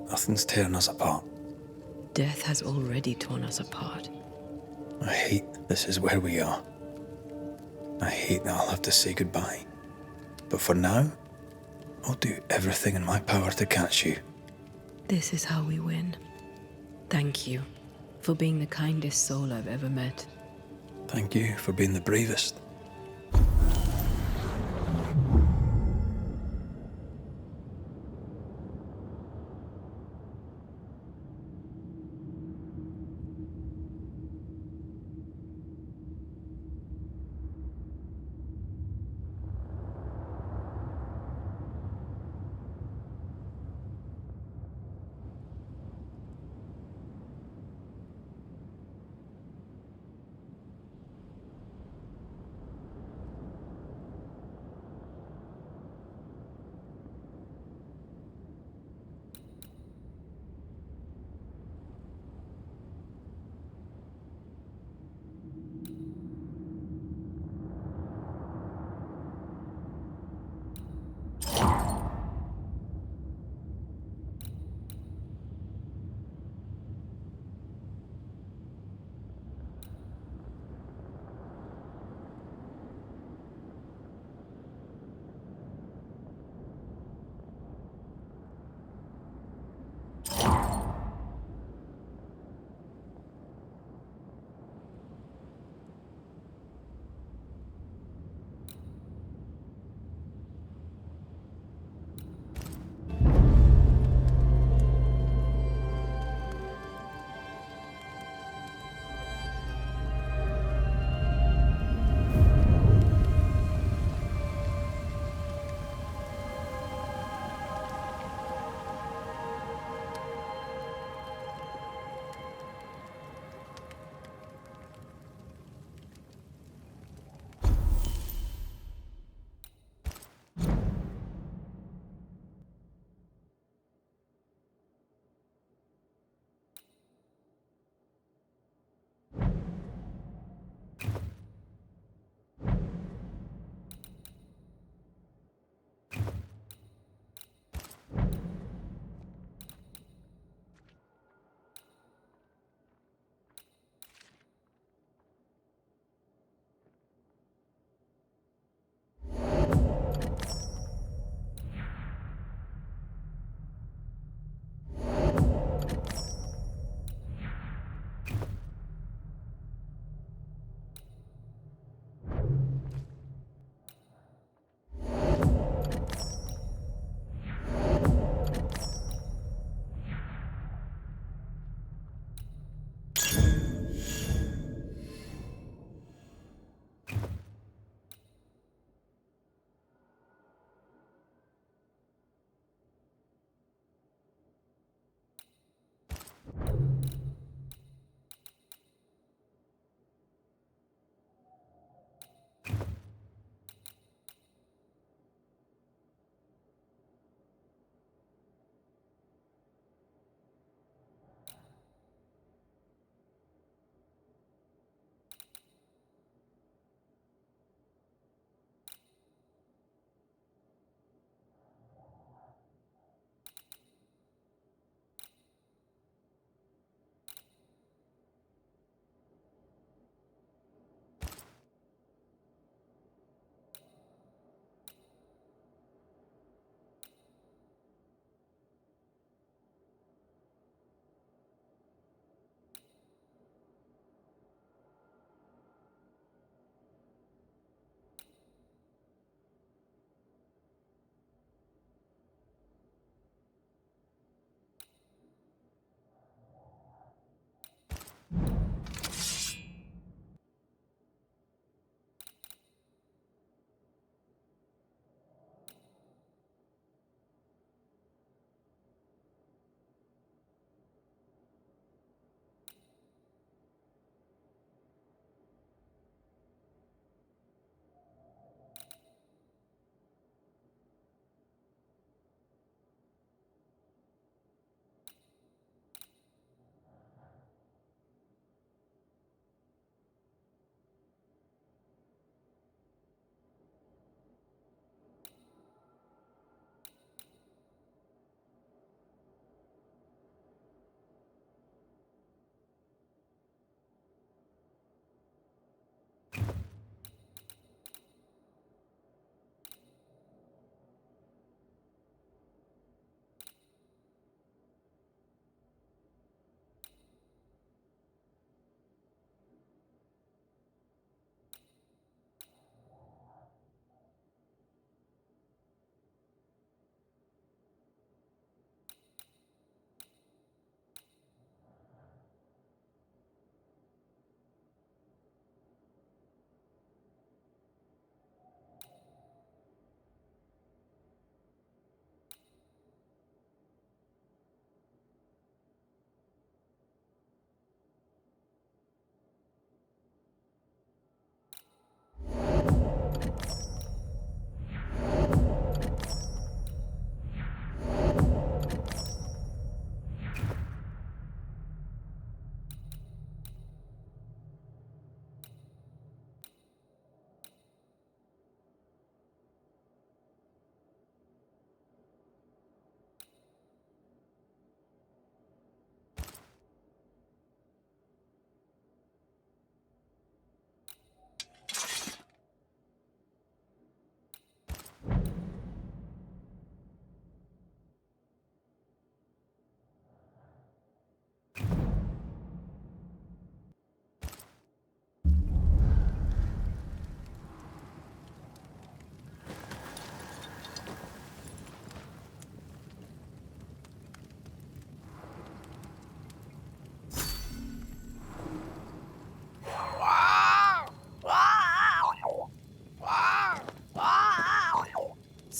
Nothing's tearing us apart. Death has already torn us apart. I hate this is where we are. I hate that I'll have to say goodbye. But for now, I'll do everything in my power to catch you. This is how we win. Thank you for being the kindest soul I've ever met. Thank you for being the bravest.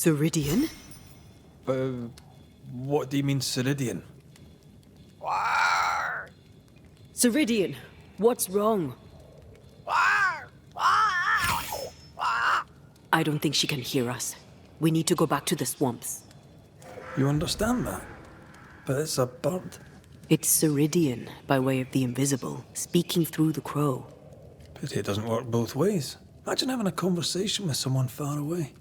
Ceridian? What do you mean, Ceridian? Ceridian, what's wrong? I don't think she can hear us. We need to go back to the swamps. You understand that? But it's a bird. It's Ceridian, by way of the invisible, speaking through the crow. Pity it doesn't work both ways. Imagine having a conversation with someone far away.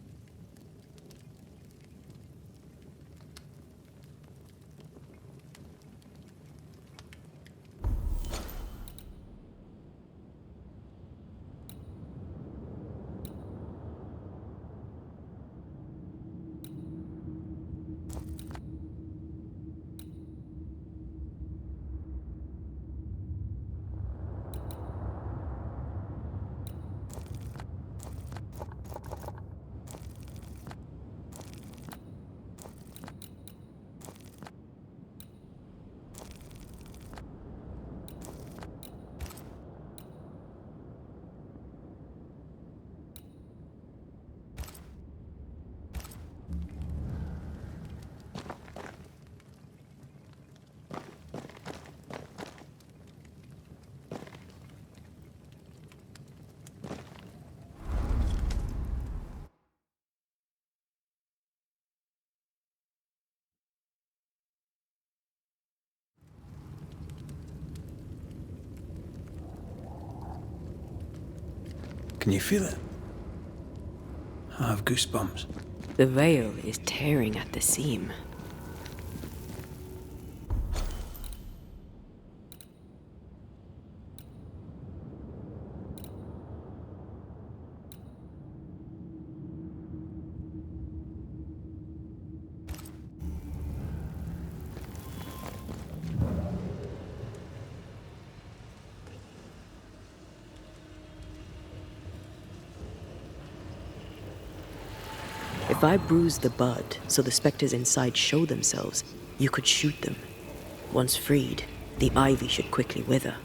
Can you feel it? I have goosebumps. The veil is tearing at the seam. If I bruise the bud so the specters inside show themselves, you could shoot them. Once freed, the ivy should quickly wither.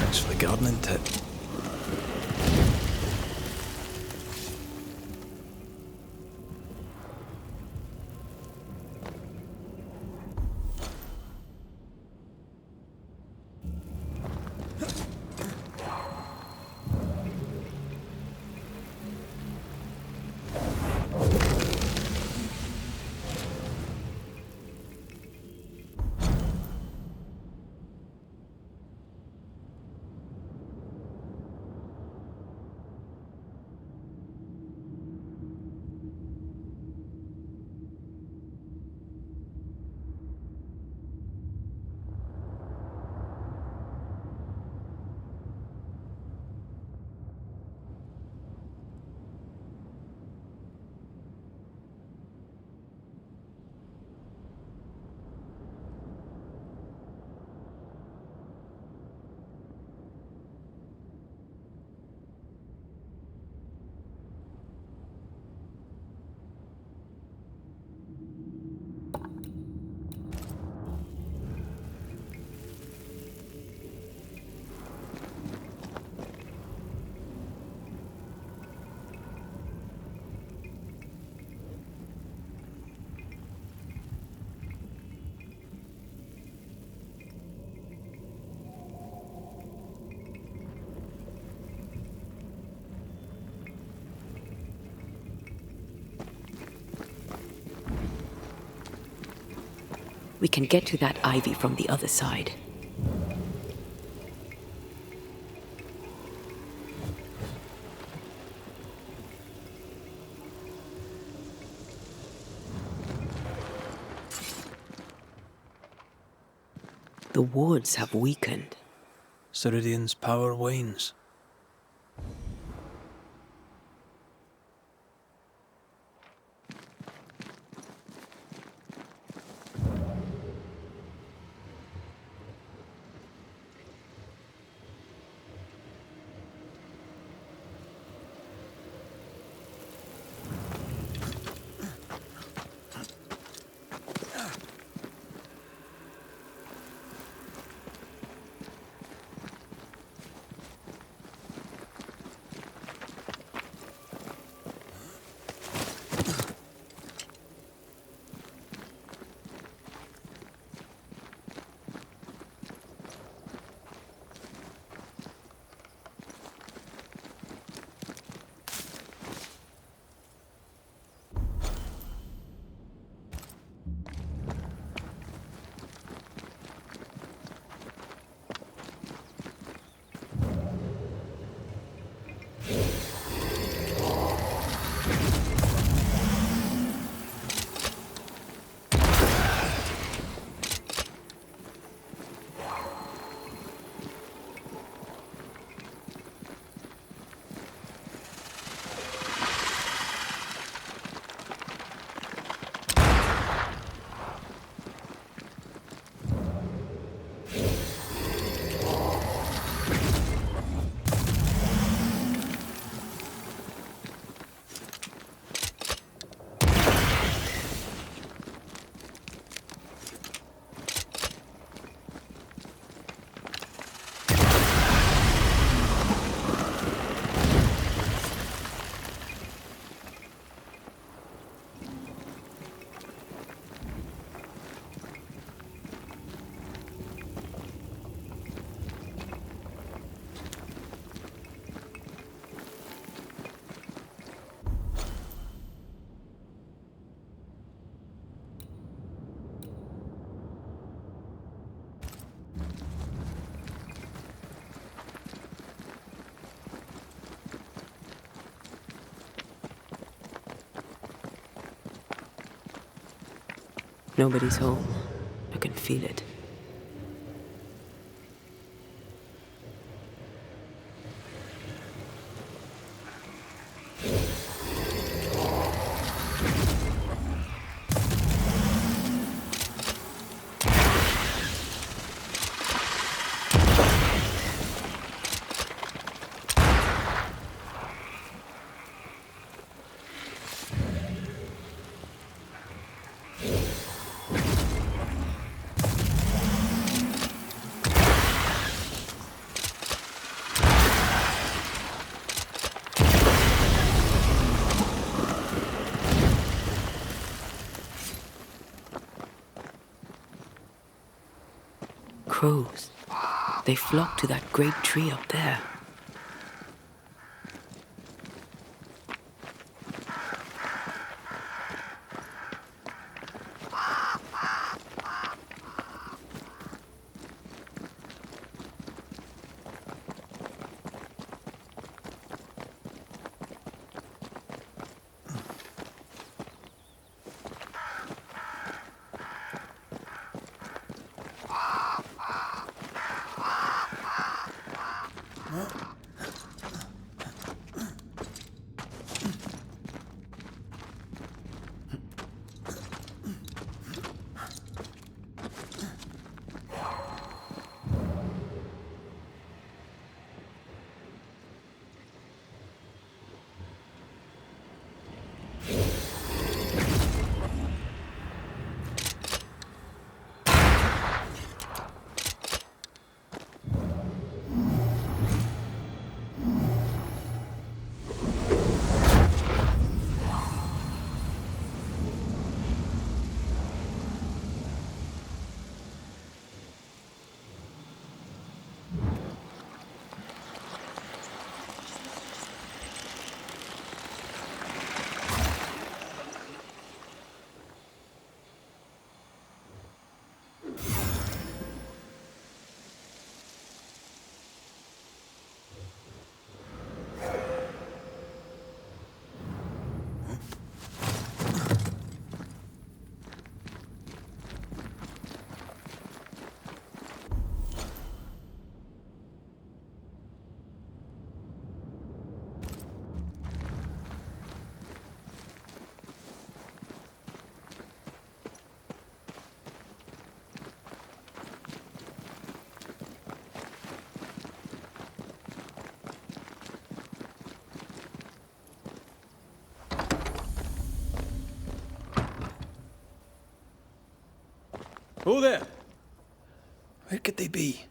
Thanks for the gardening tip. We can get to that ivy from the other side. The wards have weakened. Ceridian's power wanes. Nobody's home. I can feel it. Crows. They flock to that great tree up there. Who there? Where could they be?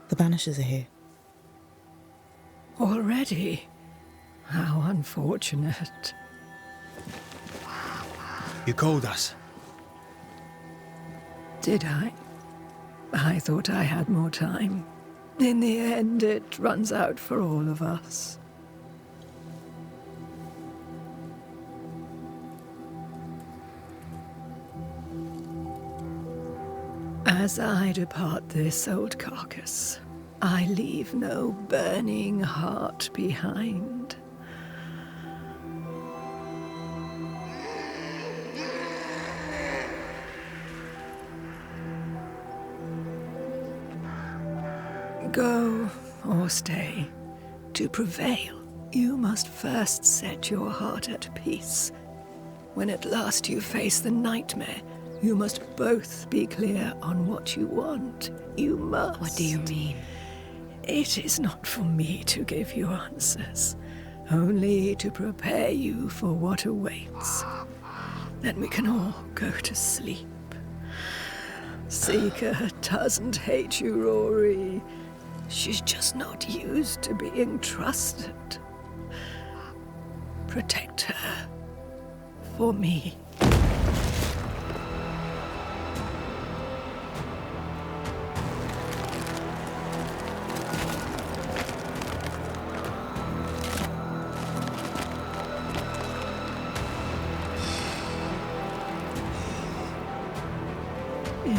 The Banishers are here. Already? How unfortunate. You called us. Did I? I thought I had more time. In the end, it runs out for all of us. As I depart this old carcass, I leave no burning heart behind. Go or stay. To prevail, you must first set your heart at peace. When at last you face the nightmare, you must both be clear on what you want. You must. What do you mean? It is not for me to give you answers, only to prepare you for what awaits. Then we can all go to sleep. Seeker doesn't hate you, Rory. She's just not used to being trusted. Protect her. For me.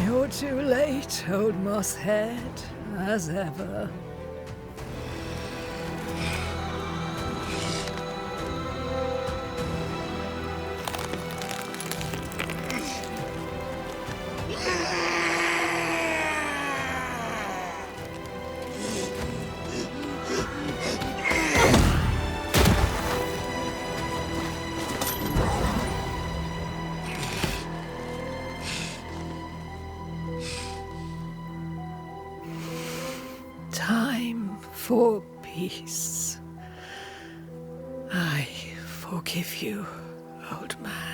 You're too late, old mosshead, as ever. Time for peace. I forgive you, old man.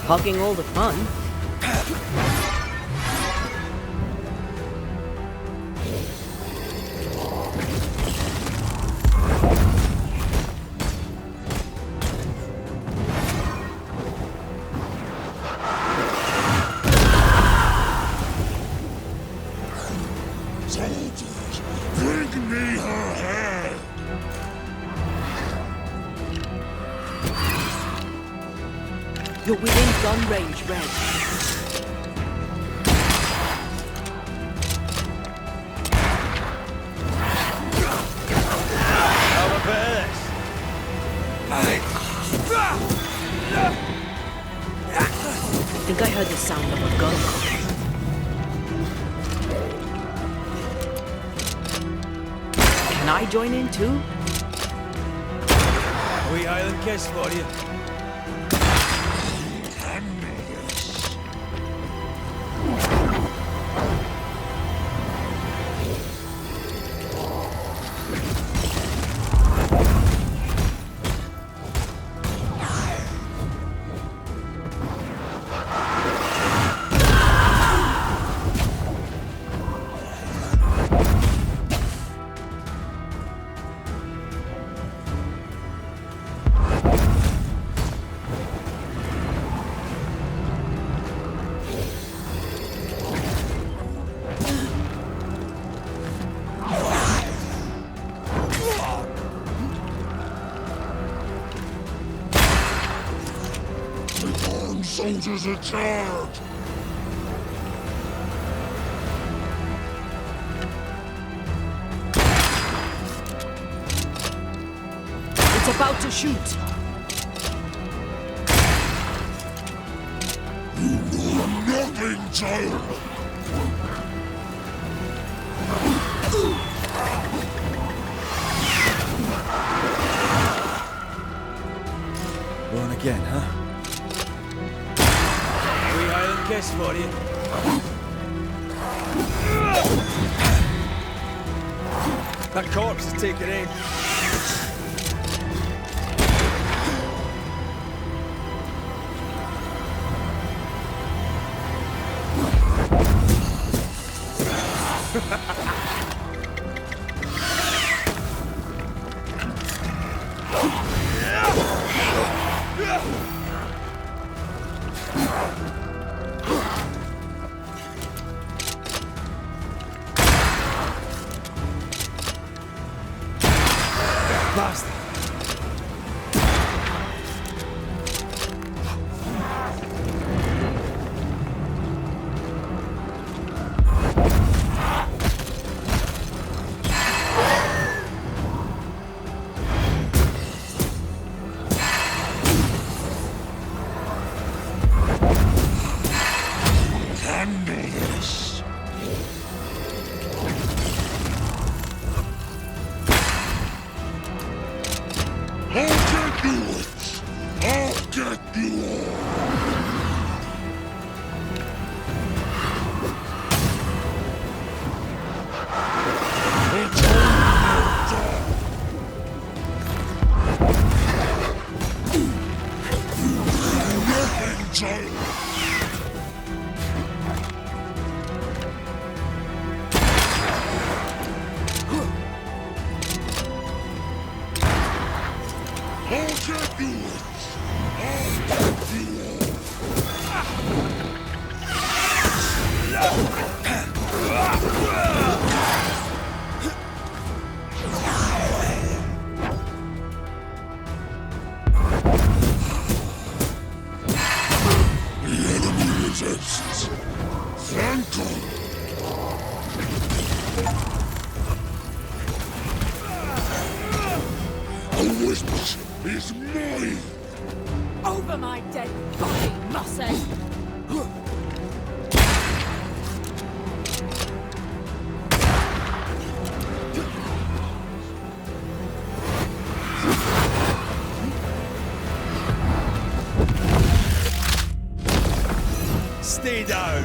Hogging all the fun. Soldiers, bring me her head! You're within gun range, Red. How about this? I think I heard the sound of a gun coming. Can I join in too? A wee Highland kiss for you. Soldiers are charged! It's about to shoot. child! Going again, huh? Wee Highland kiss for you. That corpse is taking aim. Bastard. Handle this! I'll get you it! I'll get you all! It's only nothing, child! I'll get you it! I'll get you all! The enemy resists. Thank God! The wisp is mine! Over my dead body, Mossad! Stay down.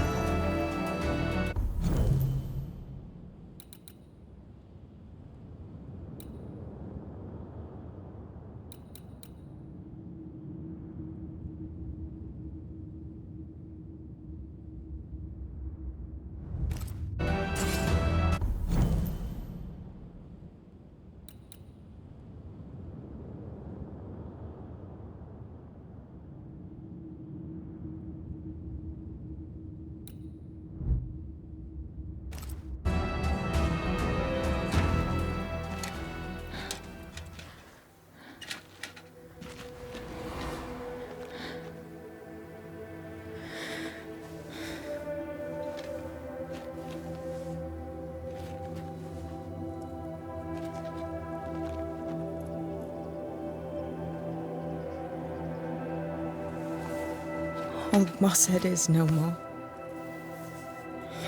Old Mossad is no more.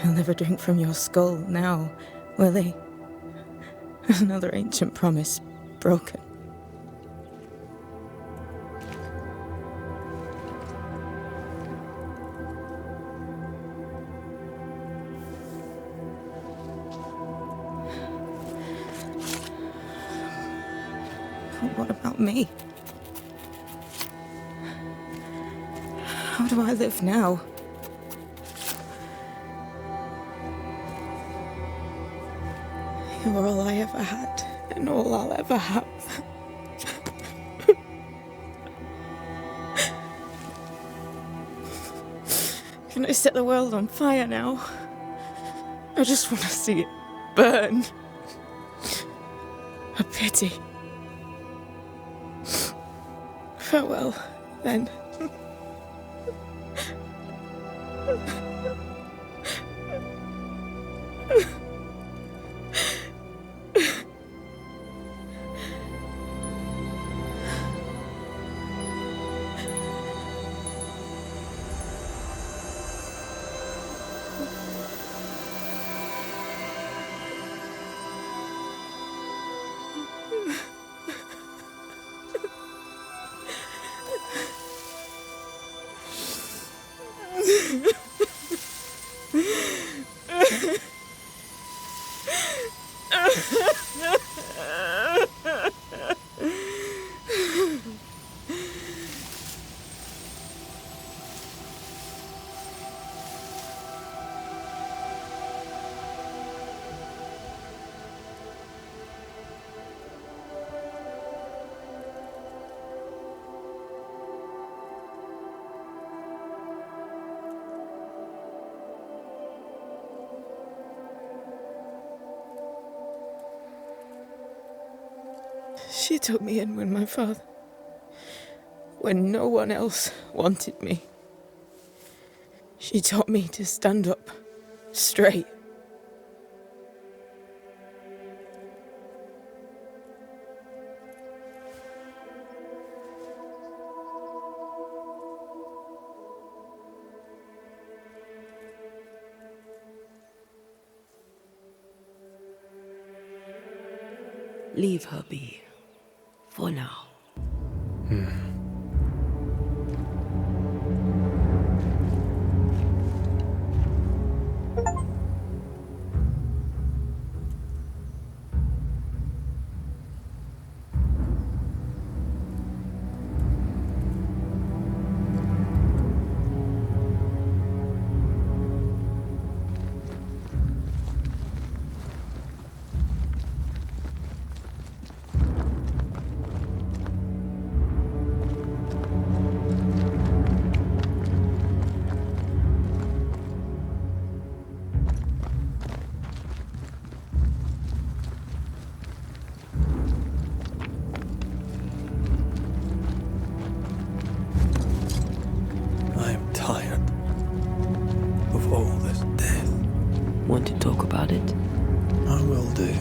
He'll never drink from your skull now, will he? Another ancient promise broken. But what about me? How do I live now? You're all I ever had, and all I'll ever have. Can I set the world on fire now? I just want to see it burn. A pity. Farewell, then. She took me in when no one else wanted me. She taught me to stand up straight. Leave her be. For now. Want to talk about it? I will do.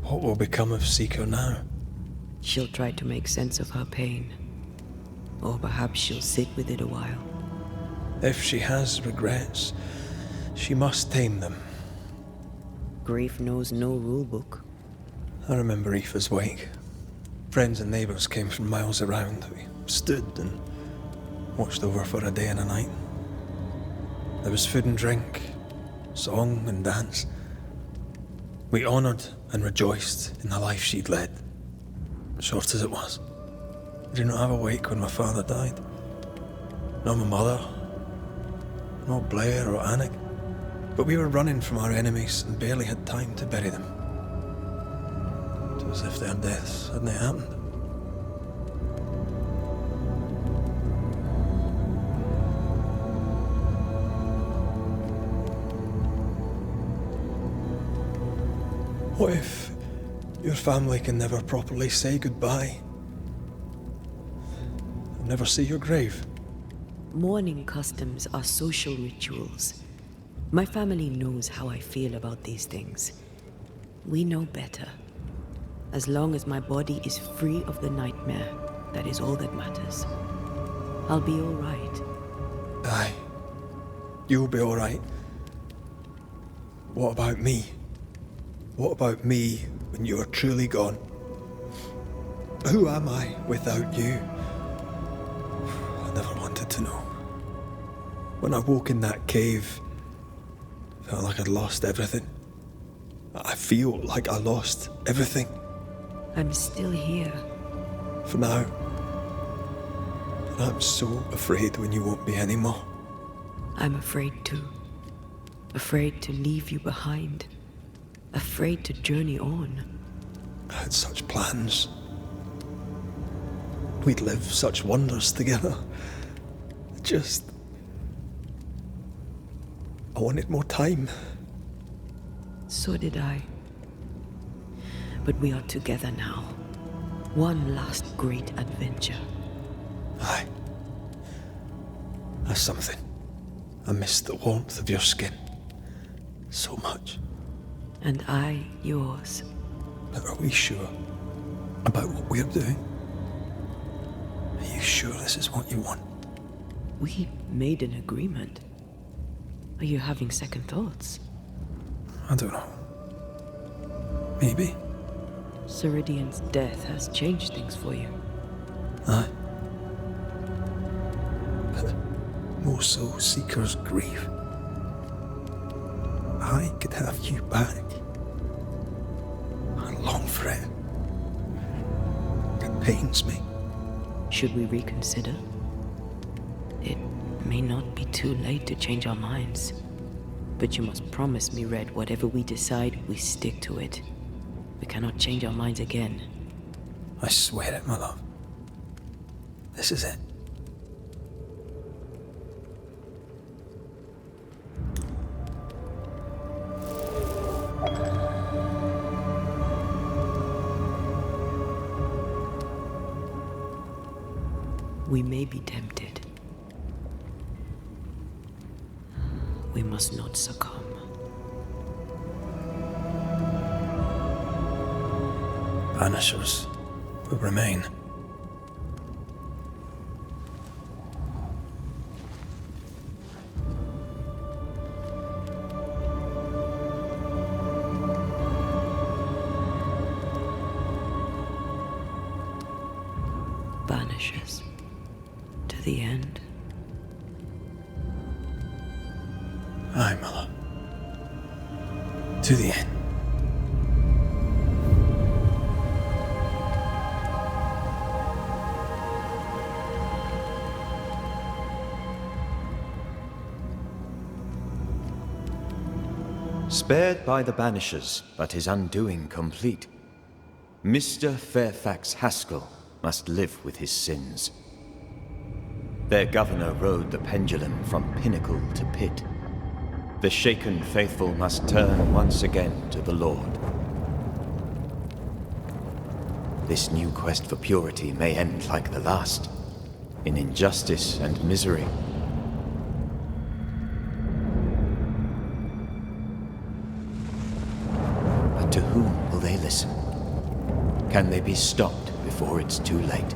What will become of Seeker now? She'll try to make sense of her pain. Or perhaps she'll sit with it a while. If she has regrets, she must tame them. Grief knows no rule book. I remember Aoife's wake. Friends and neighbours came from miles around. We stood and watched over for a day and a night. There was food and drink, song and dance. We honoured and rejoiced in the life she'd led, short as it was. I did not have a wake when my father died. Not my mother, not Blair or Anik. But we were running from our enemies and barely had time to bury them. It was as if their deaths hadn't happened. What if your family can never properly say goodbye? And never see your grave? Mourning customs are social rituals. My family knows how I feel about these things. We know better. As long as my body is free of the nightmare, that is all that matters. I'll be all right. Aye. You'll be all right. What about me? What about me when you are truly gone? Who am I without you? I never wanted to know. When I woke in that cave, I felt like I'd lost everything. I feel like I lost everything. I'm still here. For now. And I'm so afraid when you won't be anymore. I'm afraid too. Afraid to leave you behind. Afraid to journey on. I had such plans. We'd live such wonders together. Just... I wanted more time. So did I. But we are together now. One last great adventure. Aye. That's something. I miss the warmth of your skin. So much. And I yours. But are we sure about what we're doing? Are you sure this is what you want? We made an agreement. Are you having second thoughts? I don't know. Maybe. Ceridian's death has changed things for you. Aye. But more so Seeker's grief. I could have you back. I long for it. It pains me. Should we reconsider? It may not be too late to change our minds. But you must promise me, Red, whatever we decide, we stick to it. We cannot change our minds again. I swear it, my love. This is it. We may be tempted. We must not succumb. Banishers will remain. Banishers. To the end. Aye, my love. To the end. Spared by the Banishers, but his undoing complete, Mr. Fairfax Haskell must live with his sins. Their governor rode the pendulum from pinnacle to pit. The shaken faithful must turn once again to the Lord. This new quest for purity may end like the last, in injustice and misery. But to whom will they listen? Can they be stopped before it's too late?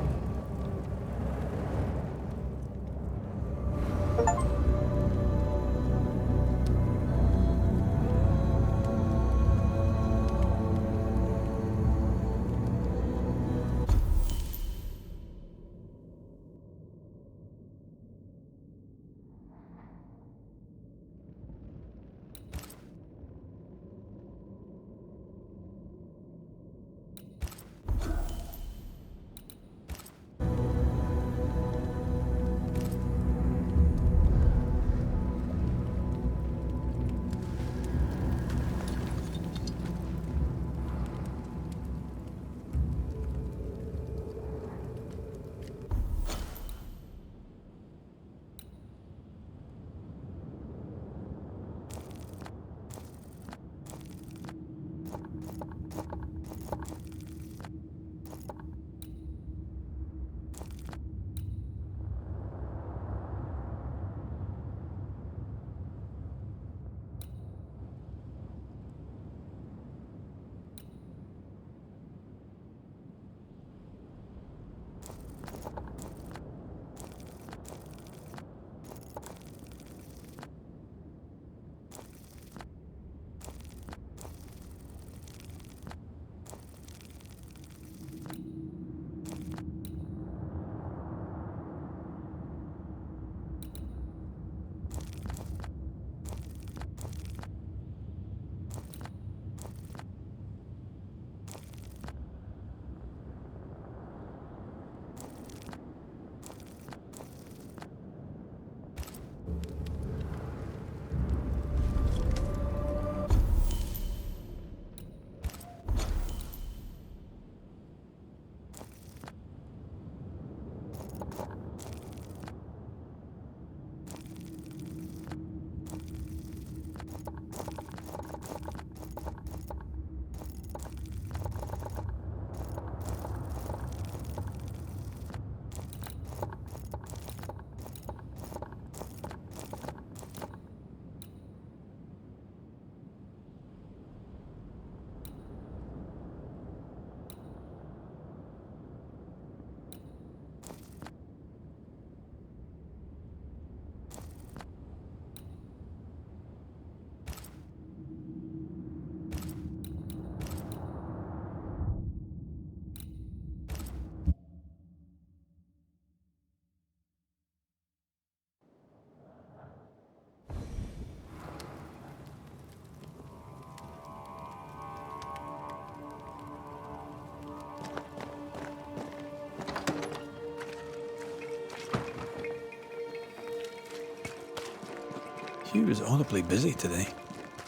Hugh was audibly busy today.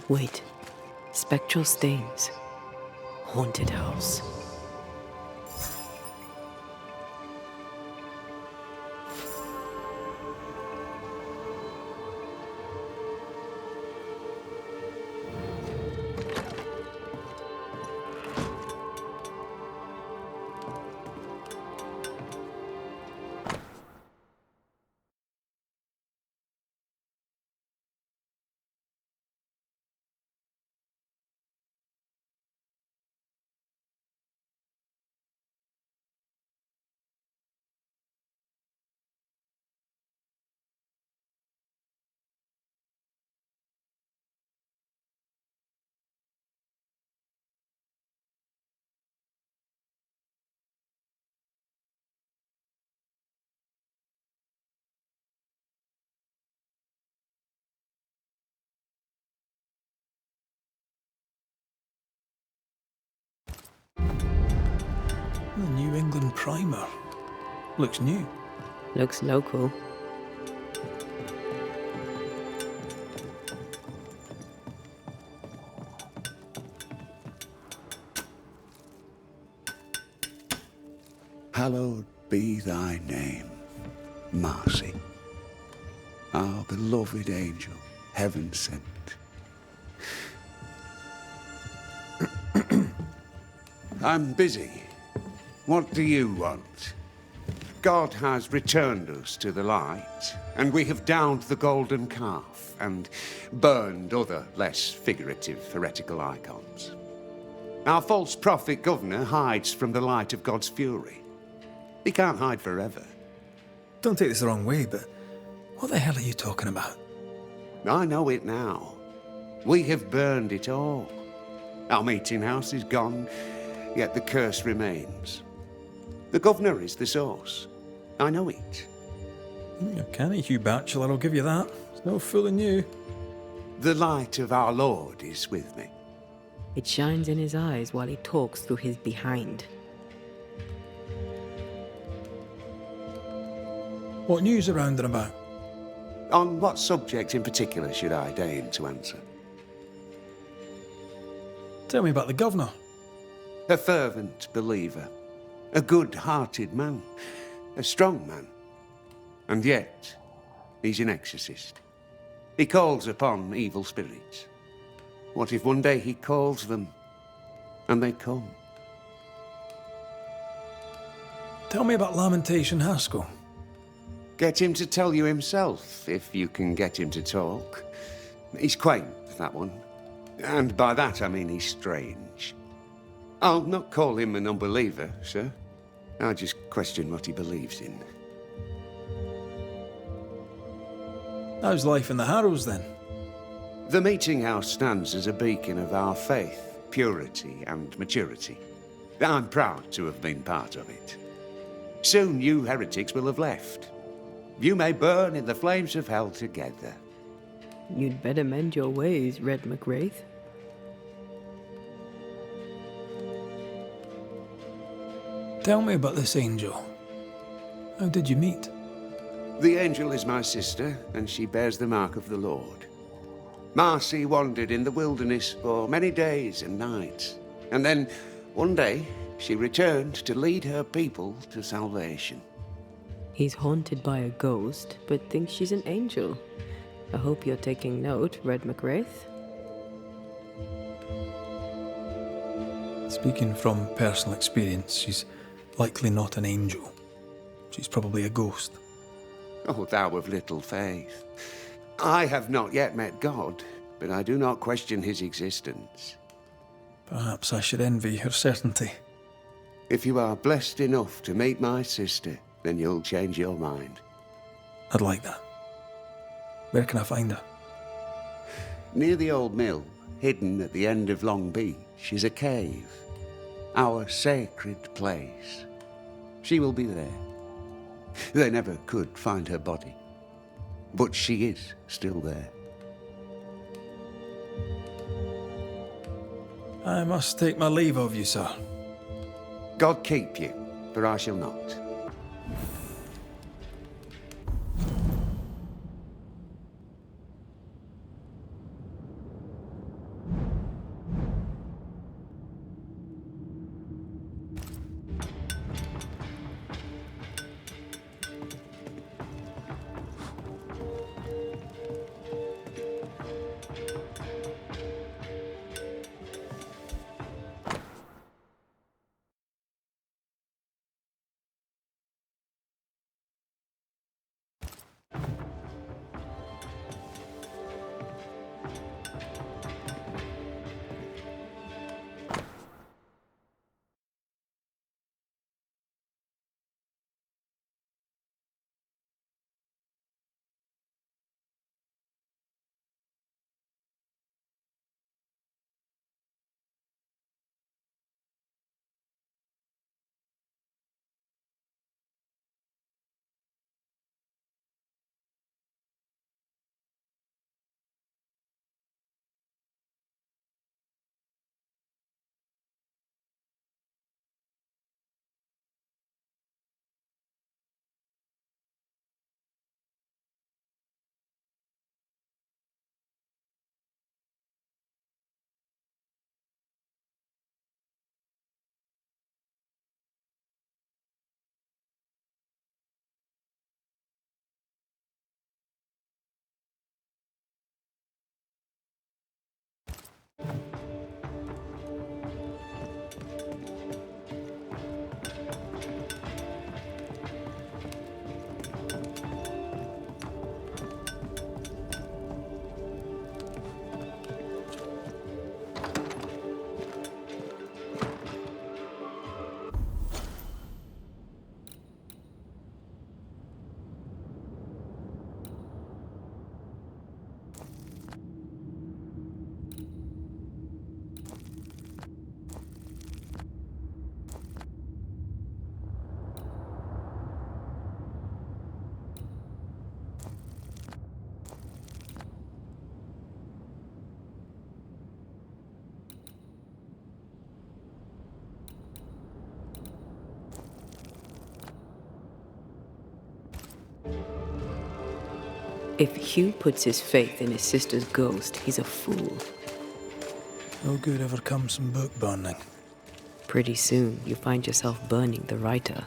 Wait. Spectral stains. Haunted house. The New England primer. Looks new. Looks local. Hallowed be thy name, Marcy, our beloved angel, heaven sent. I'm busy. What do you want? God has returned us to the light, and we have downed the golden calf and burned other less figurative heretical icons. Our false prophet governor hides from the light of God's fury. He can't hide forever. Don't take this the wrong way, but what the hell are you talking about? I know it now. We have burned it all. Our meeting house is gone, yet the curse remains. The governor is the source. I know it. You're canny, Hugh Bachelor, I'll give you that. It's no fooling you. The light of our Lord is with me. It shines in his eyes while he talks through his behind. What news around and about? On what subject in particular should I deign to answer? Tell me about the governor. A fervent believer. A good-hearted man. A strong man. And yet, he's an exorcist. He calls upon evil spirits. What if one day he calls them, and they come? Tell me about Lamentation Haskell. Get him to tell you himself, if you can get him to talk. He's quaint, that one. And by that I mean he's strange. I'll not call him an unbeliever, sir. I'll just question what he believes in. How's life in the Harrows, then? The meeting house stands as a beacon of our faith, purity, and maturity. I'm proud to have been part of it. Soon you heretics will have left. You may burn in the flames of hell together. You'd better mend your ways, Red McWraith. Tell me about this angel. How did you meet? The angel is my sister, and she bears the mark of the Lord. Marcy wandered in the wilderness for many days and nights, and then, one day, she returned to lead her people to salvation. He's haunted by a ghost, but thinks she's an angel. I hope you're taking note, Red McWraith. Speaking from personal experience, she's likely not an angel. She's probably a ghost. Oh, thou of little faith. I have not yet met God, but I do not question his existence. Perhaps I should envy her certainty. If you are blessed enough to meet my sister, then you'll change your mind. I'd like that. Where can I find her? Near the old mill, hidden at the end of Long Beach, is a cave. Our sacred place. She will be there. They never could find her body. But she is still there. I must take my leave of you, sir. God keep you, for I shall not. If Hugh puts his faith in his sister's ghost, he's a fool. No good ever comes from book burning. Pretty soon, you find yourself burning the writer.